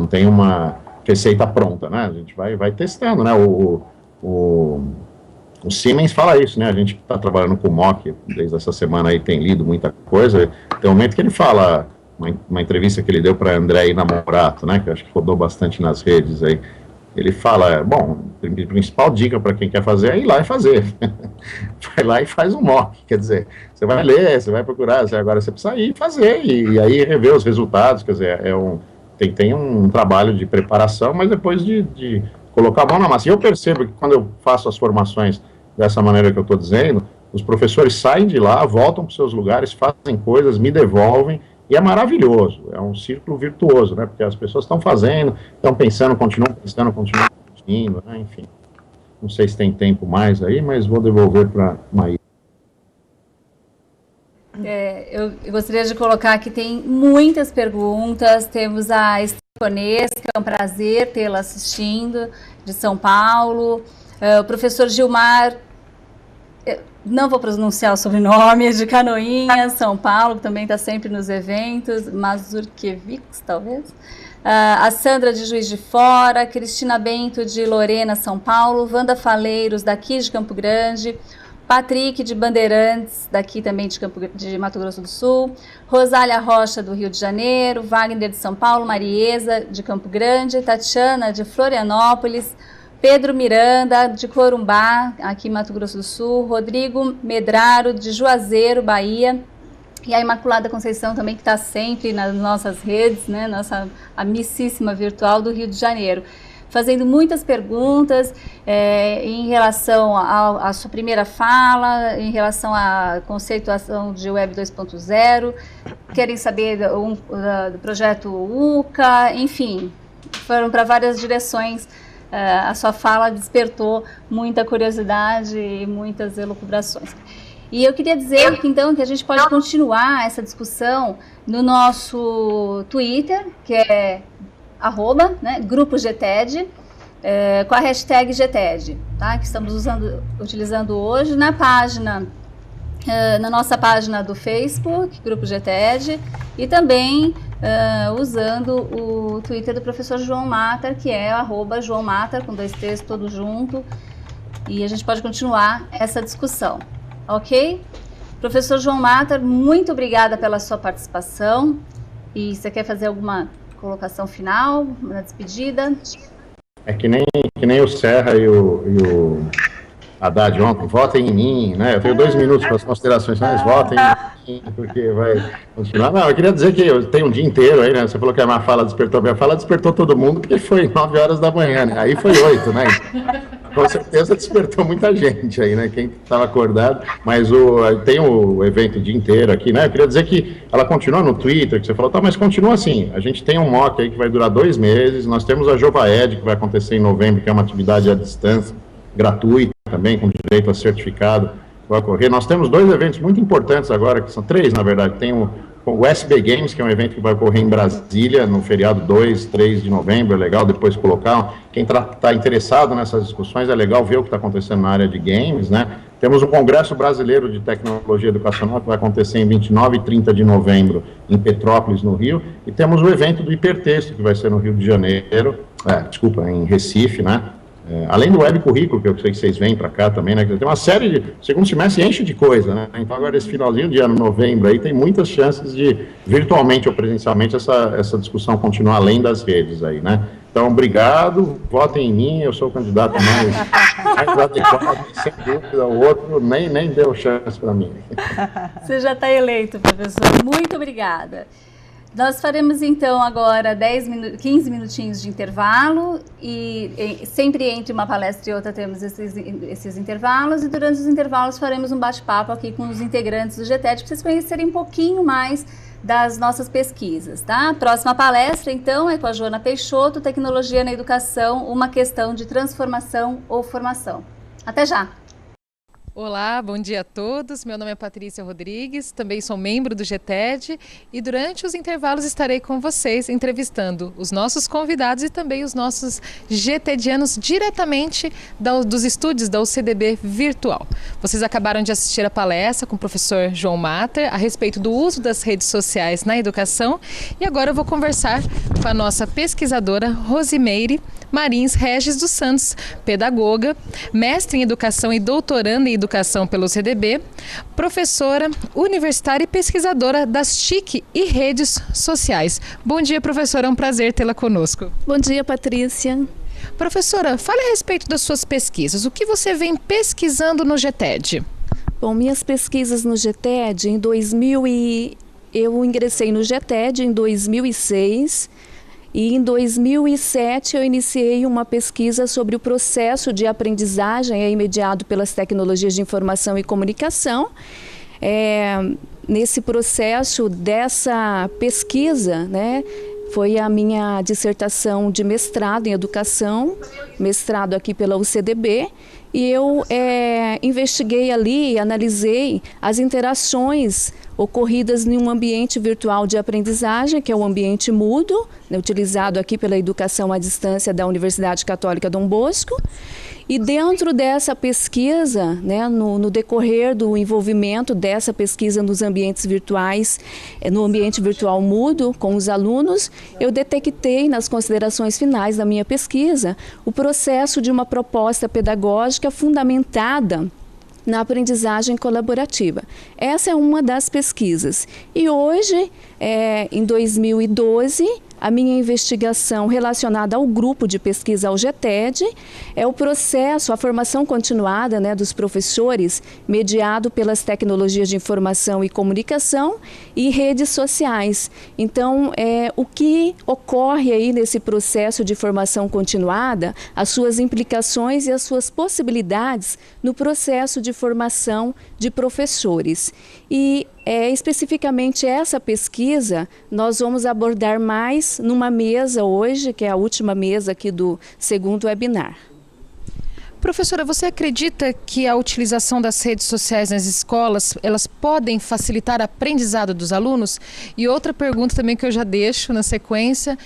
tem uma receita pronta, né? A gente vai testando, né? O Siemens fala isso, né? A gente está trabalhando com o MOC desde essa semana aí, tem lido muita coisa. Tem um momento que ele fala, uma entrevista que ele deu para André Inamorato, né? Que eu acho que rodou bastante nas redes aí. Ele fala, bom, a principal dica para quem quer fazer é ir lá e fazer. Vai lá e faz um MOC, quer dizer, você vai ler, você vai procurar, agora você precisa ir e fazer, e aí rever os resultados, quer dizer, tem um trabalho de preparação, mas depois de colocar a mão na massa. E eu percebo que quando eu faço as formações dessa maneira que eu estou dizendo, os professores saem de lá, voltam para os seus lugares, fazem coisas, me devolvem, e é maravilhoso, é um círculo virtuoso, né, porque as pessoas estão fazendo, estão pensando, continuam discutindo, né, enfim. Não sei se tem tempo mais aí, mas vou devolver para Maíra. Eu gostaria de colocar que tem muitas perguntas, temos a Estefanês, que é um prazer tê-la assistindo, de São Paulo, o professor Gilmar, não vou pronunciar o sobrenome, de Canoinhas, São Paulo, que também está sempre nos eventos, Mazurkiewicz, talvez. A Sandra de Juiz de Fora, Cristina Bento de Lorena, São Paulo, Wanda Faleiros, daqui de Campo Grande, Patrick de Bandeirantes, daqui também de Mato Grosso do Sul, Rosália Rocha, do Rio de Janeiro, Wagner de São Paulo, Marieza, de Campo Grande, Tatiana, de Florianópolis, Pedro Miranda, de Corumbá, aqui em Mato Grosso do Sul, Rodrigo Medraro, de Juazeiro, Bahia, e a Imaculada Conceição também, que está sempre nas nossas redes, né, nossa amicíssima virtual do Rio de Janeiro, fazendo muitas perguntas em relação à sua primeira fala, em relação à conceituação de Web 2.0, querem saber do projeto UCA, enfim, foram para várias direções. A sua fala despertou muita curiosidade e muitas elucubrações. E eu queria dizer que, então, que a gente pode continuar essa discussão no nosso Twitter, que é @Grupo GTED, com a hashtag GTED, tá? Que estamos utilizando hoje na página, na nossa página do Facebook, Grupo GTED, e também usando o Twitter do professor João Matar, que é @João Matar, com 2 T's, todo junto, e a gente pode continuar essa discussão. Ok? Professor João Matar, muito obrigada pela sua participação. E você quer fazer alguma colocação final, na despedida? É que nem o Serra e o Haddad ontem, votem em mim, né? Eu tenho 2 minutos para as considerações, mas votem em mim, porque vai continuar. Não, eu queria dizer que eu tenho um dia inteiro aí, né? Você falou que a minha fala despertou todo mundo, porque foi 9 horas da manhã, né? Aí foi 8, né? Com certeza despertou muita gente aí, né? Quem estava acordado, mas tem o evento o dia inteiro aqui, né? Eu queria dizer que ela continua no Twitter, que você falou, tá, mas continua assim. A gente tem um MOC aí que vai durar 2 meses, nós temos a Jovaed, que vai acontecer em novembro, que é uma atividade à distância, gratuita também, com direito a certificado, que vai ocorrer. Nós temos 2 eventos muito importantes agora, que são 3, na verdade. Tem o SB Games, que é um evento que vai ocorrer em Brasília, no feriado 2, 3 de novembro, é legal depois colocar. Quem está interessado nessas discussões, é legal ver o que está acontecendo na área de games, né? Temos o Congresso Brasileiro de Tecnologia Educacional, que vai acontecer em 29 e 30 de novembro, em Petrópolis, no Rio, e temos o evento do Hipertexto, que vai ser no Rio de Janeiro, em Recife, né? Além do web currículo, que eu sei que vocês vêm para cá também, né? Tem uma série de... Segundo semestre enche de coisa, né? Então, agora, esse finalzinho de ano, novembro, aí, tem muitas chances de, virtualmente ou presencialmente, essa discussão continuar além das redes aí, né? Então, obrigado, votem em mim, eu sou o candidato mais adequado, sem dúvida, o outro nem deu chance para mim. Você já está eleito, professor. Muito obrigada. Nós faremos então agora 15 minutinhos de intervalo e sempre entre uma palestra e outra temos esses intervalos e durante os intervalos faremos um bate-papo aqui com os integrantes do GTED para vocês conhecerem um pouquinho mais das nossas pesquisas, tá? A próxima palestra então é com a Joana Peixoto, Tecnologia na Educação, uma questão de transformação ou formação. Até já! Olá, bom dia a todos. Meu nome é Patrícia Rodrigues, também sou membro do GTED e durante os intervalos estarei com vocês entrevistando os nossos convidados e também os nossos GTEDianos diretamente dos estúdios da UCDB virtual. Vocês acabaram de assistir a palestra com o professor João Matter a respeito do uso das redes sociais na educação e agora eu vou conversar com a nossa pesquisadora Rosimeire Marins Regis dos Santos, pedagoga, mestre em educação e doutoranda em educação pelo CDB, professora universitária e pesquisadora das TIC e redes sociais. Bom dia, professora, é um prazer tê-la conosco. Bom dia, Patrícia. Professora, fale a respeito das suas pesquisas. O que você vem pesquisando no GTED? Bom, minhas pesquisas no GTED, eu ingressei no GTED em 2006 e em 2007 eu iniciei uma pesquisa sobre o processo de aprendizagem mediado pelas tecnologias de informação e comunicação. Nesse processo dessa pesquisa, né, foi a minha dissertação de mestrado em educação, mestrado aqui pela UCDB, e eu investiguei ali, analisei as interações ocorridas em um ambiente virtual de aprendizagem, que é o ambiente mudo, né, utilizado aqui pela educação à distância da Universidade Católica Dom Bosco. E dentro dessa pesquisa, né, no decorrer do envolvimento dessa pesquisa nos ambientes virtuais, no ambiente virtual mudo com os alunos, eu detectei nas considerações finais da minha pesquisa o processo de uma proposta pedagógica fundamentada na aprendizagem colaborativa. Essa é uma das pesquisas. E hoje, em 2012, a minha investigação relacionada ao grupo de pesquisa ao GTED é o processo, a formação continuada, né, dos professores, mediado pelas tecnologias de informação e comunicação e redes sociais. Então, o que ocorre aí nesse processo de formação continuada, as suas implicações e as suas possibilidades no processo de formação de professores. E especificamente essa pesquisa nós vamos abordar mais numa mesa hoje, que é a última mesa aqui do segundo webinar. Professora, você acredita que a utilização das redes sociais nas escolas, elas podem facilitar o aprendizado dos alunos? E outra pergunta também que eu já deixo na sequência,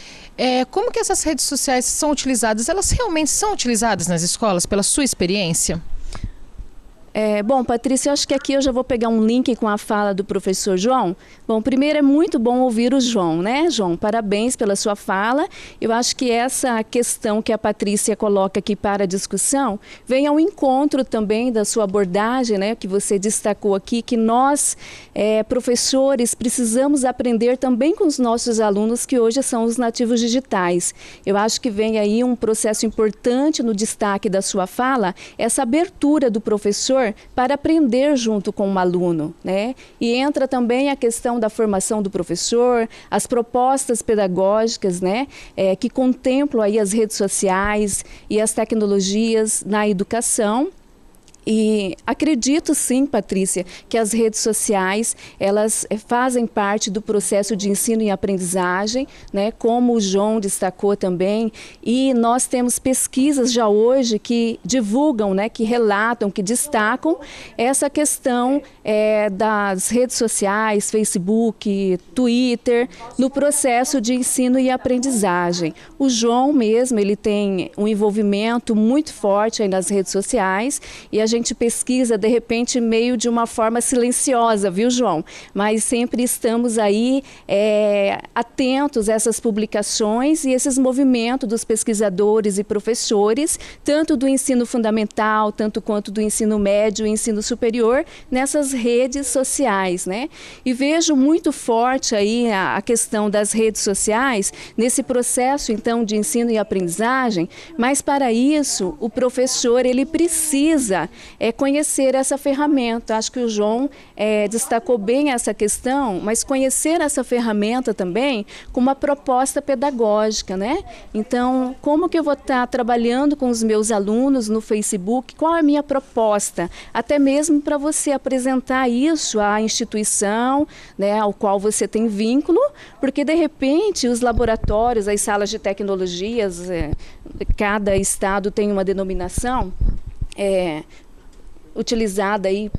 como que essas redes sociais são utilizadas? Elas realmente são utilizadas nas escolas, pela sua experiência? Bom, Patrícia, eu acho que aqui eu já vou pegar um link com a fala do professor João. Bom, primeiro é muito bom ouvir o João, né, João? Parabéns pela sua fala. Eu acho que essa questão que a Patrícia coloca aqui para a discussão vem ao encontro também da sua abordagem, né, que você destacou aqui, que nós, professores, precisamos aprender também com os nossos alunos, que hoje são os nativos digitais. Eu acho que vem aí um processo importante no destaque da sua fala, essa abertura do professor para aprender junto com o aluno, né? E entra também a questão da formação do professor, as propostas pedagógicas, né, que contemplam aí as redes sociais e as tecnologias na educação. E acredito sim, Patrícia, que as redes sociais, elas fazem parte do processo de ensino e aprendizagem, né, como o João destacou também, e nós temos pesquisas já hoje que divulgam, né, que relatam, que destacam essa questão das redes sociais, Facebook, Twitter, no processo de ensino e aprendizagem. O João mesmo, ele tem um envolvimento muito forte aí nas redes sociais, e a gente gente pesquisa, de repente, meio de uma forma silenciosa, viu, João? Mas sempre estamos aí atentos a essas publicações e esses movimentos dos pesquisadores e professores, tanto do ensino fundamental, tanto quanto do ensino médio e ensino superior, nessas redes sociais, né? E vejo muito forte aí a questão das redes sociais nesse processo, então, de ensino e aprendizagem, mas para isso o professor ele precisa conhecer essa ferramenta. Acho que o João destacou bem essa questão, mas conhecer essa ferramenta também com uma proposta pedagógica, né? Então, como que eu vou estar trabalhando com os meus alunos no Facebook? Qual é a minha proposta? Até mesmo para você apresentar isso à instituição, né, ao qual você tem vínculo, porque de repente os laboratórios, as salas de tecnologias, cada estado tem uma denominação utilizada aí,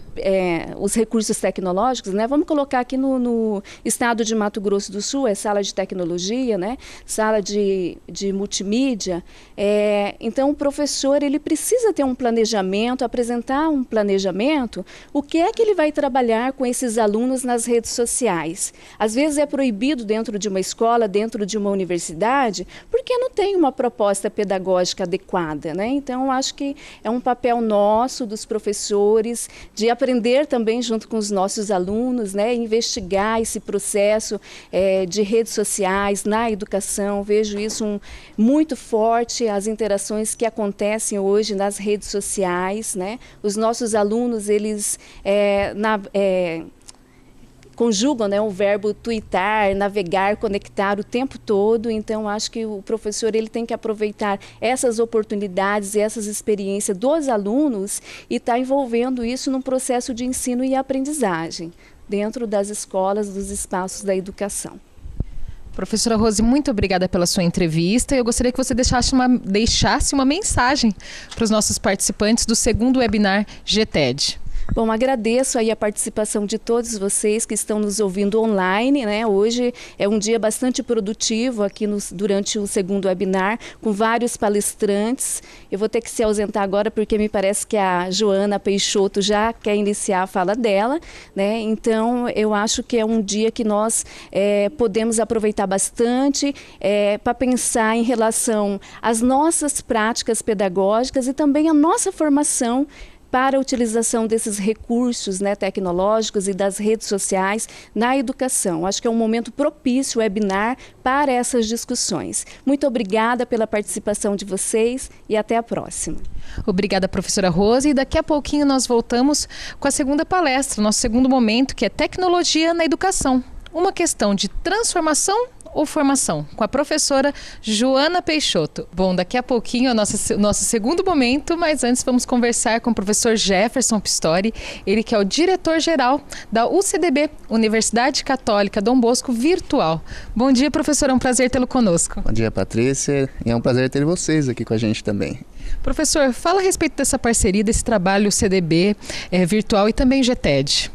os recursos tecnológicos, né? Vamos colocar aqui no estado de Mato Grosso do Sul, sala de tecnologia, né? Sala de multimídia. Então, o professor ele precisa ter um planejamento, apresentar um planejamento, o que é que ele vai trabalhar com esses alunos nas redes sociais. Às vezes é proibido dentro de uma escola, dentro de uma universidade, porque não tem uma proposta pedagógica adequada, né? Então, acho que é um papel nosso, dos professores, de aprender também junto com os nossos alunos, né, investigar esse processo de redes sociais na educação. Vejo isso muito forte, as interações que acontecem hoje nas redes sociais, né? Os nossos alunos, eles conjugam, né, o verbo twittar, navegar, conectar o tempo todo. Então, acho que o professor ele tem que aproveitar essas oportunidades e essas experiências dos alunos e estar envolvendo isso num processo de ensino e aprendizagem dentro das escolas, dos espaços da educação. Professora Rose, muito obrigada pela sua entrevista. Eu gostaria que você deixasse uma mensagem para os nossos participantes do segundo webinar GTED. Bom, agradeço aí a participação de todos vocês que estão nos ouvindo online, né? Hoje é um dia bastante produtivo aqui durante o segundo webinar, com vários palestrantes. Eu vou ter que se ausentar agora porque me parece que a Joana Peixoto já quer iniciar a fala dela, né? Então, eu acho que é um dia que nós podemos aproveitar bastante para pensar em relação às nossas práticas pedagógicas e também a nossa formação para a utilização desses recursos, né, tecnológicos e das redes sociais na educação. Acho que é um momento propício, o webinar, para essas discussões. Muito obrigada pela participação de vocês e até a próxima. Obrigada, professora Rose. E daqui a pouquinho nós voltamos com a segunda palestra, nosso segundo momento, que é Tecnologia na Educação. Uma questão de transformação ou formação, com a professora Joana Peixoto. Bom, daqui a pouquinho é o nosso segundo momento, mas antes vamos conversar com o professor Jefferson Pistori, ele que é o diretor-geral da UCDB, Universidade Católica Dom Bosco Virtual. Bom dia, professor, é um prazer tê-lo conosco. Bom dia, Patrícia, e é um prazer ter vocês aqui com a gente também. Professor, fala a respeito dessa parceria, desse trabalho UCDB virtual e também GTED.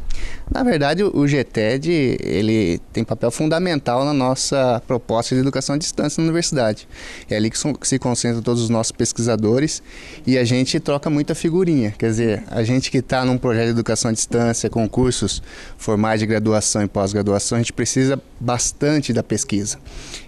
Na verdade, o GTED ele tem papel fundamental na nossa proposta de educação à distância na universidade. É ali que se concentram todos os nossos pesquisadores e a gente troca muita figurinha. Quer dizer, a gente que está num projeto de educação à distância, com cursos formais de graduação e pós-graduação, a gente precisa bastante da pesquisa.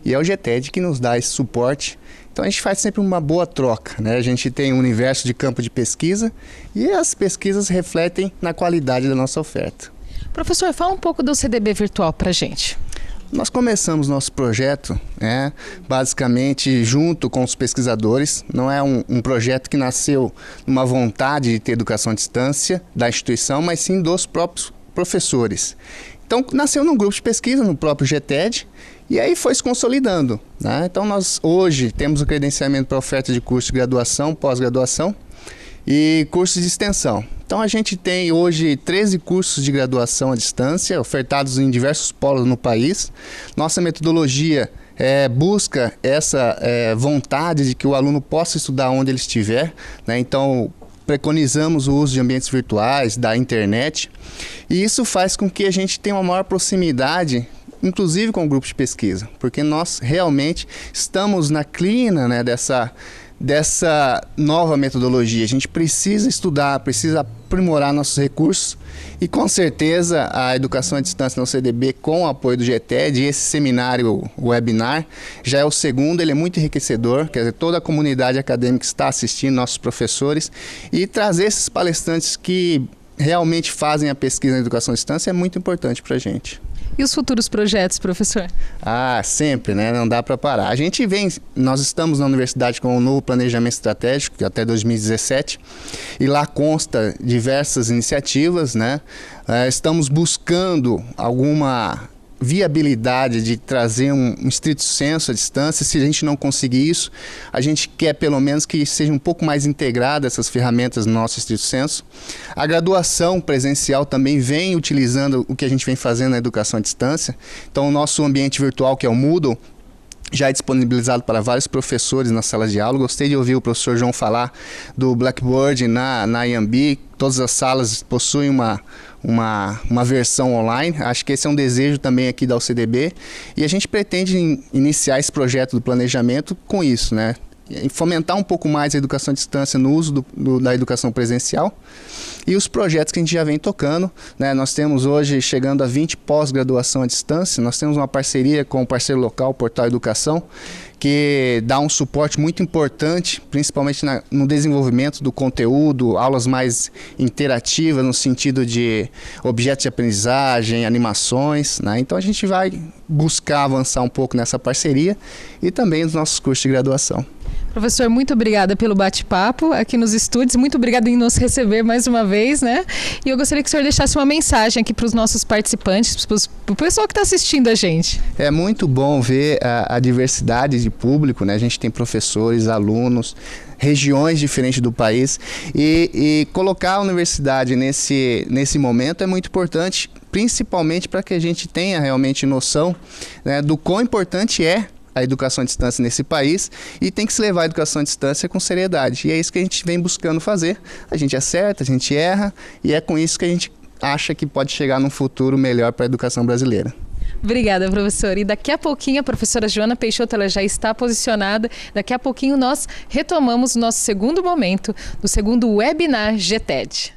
E é o GTED que nos dá esse suporte. Então a gente faz sempre uma boa troca, né? A gente tem um universo de campo de pesquisa e as pesquisas refletem na qualidade da nossa oferta. Professor, fala um pouco do CDB virtual para a gente. Nós começamos nosso projeto, basicamente junto com os pesquisadores. Não é um projeto que nasceu numa vontade de ter educação à distância da instituição, mas sim dos próprios professores. Então nasceu num grupo de pesquisa, no próprio GTED, e aí foi se consolidando, né? Então nós hoje temos o credenciamento para oferta de curso de graduação, pós-graduação e cursos de extensão. Então a gente tem hoje 13 cursos de graduação à distância, ofertados em diversos polos no país. Nossa metodologia busca essa vontade de que o aluno possa estudar onde ele estiver, né? Então preconizamos o uso de ambientes virtuais, da internet, e isso faz com que a gente tenha uma maior proximidade, inclusive com o grupo de pesquisa, porque nós realmente estamos na crina, né, dessa nova metodologia. A gente precisa estudar, precisa aprimorar nossos recursos e com certeza a educação à distância no CDB com o apoio do GTED e esse seminário webinar já é o segundo, ele é muito enriquecedor, quer dizer, toda a comunidade acadêmica está assistindo, nossos professores, e trazer esses palestrantes que realmente fazem a pesquisa na educação à distância é muito importante para a gente. E os futuros projetos, professor? Sempre, né? Não dá para parar. Nós estamos na universidade com um novo planejamento estratégico até 2017 e lá consta diversas iniciativas, né? Estamos buscando alguma viabilidade de trazer um estrito senso à distância. Se a gente não conseguir isso, a gente quer pelo menos que seja um pouco mais integrada essas ferramentas no nosso estrito senso. A graduação presencial também vem utilizando o que a gente vem fazendo na educação à distância. Então o nosso ambiente virtual, que é o Moodle, já é disponibilizado para vários professores na sala de aula. Gostei de ouvir o professor João falar do Blackboard na IAMB. Todas as salas possuem uma versão online. Acho que esse é um desejo também aqui da UCDB. E a gente pretende iniciar esse projeto do planejamento com isso, né? E fomentar um pouco mais a educação à distância no uso da educação presencial e os projetos que a gente já vem tocando, né? Nós temos hoje chegando a 20 pós-graduação à distância, nós temos uma parceria com o parceiro local, o Portal Educação, que dá um suporte muito importante, principalmente no desenvolvimento do conteúdo, aulas mais interativas no sentido de objetos de aprendizagem, animações, né? Então a gente vai buscar avançar um pouco nessa parceria e também nos nossos cursos de graduação. Professor, muito obrigada pelo bate-papo aqui nos estúdios, muito obrigada em nos receber mais uma vez, né? E eu gostaria que o senhor deixasse uma mensagem aqui para os nossos participantes, para o pessoal que está assistindo a gente. É muito bom ver a diversidade de público, né? A gente tem professores, alunos, regiões diferentes do país e colocar a universidade nesse momento é muito importante, principalmente para que a gente tenha realmente noção, né, do quão importante é a educação à distância nesse país e tem que se levar a educação à distância com seriedade. E é isso que a gente vem buscando fazer. A gente acerta, a gente erra e é com isso que a gente acha que pode chegar num futuro melhor para a educação brasileira. Obrigada, professor. E daqui a pouquinho a professora Joana Peixoto ela já está posicionada. Daqui a pouquinho nós retomamos o nosso segundo momento, do segundo webinar GTED.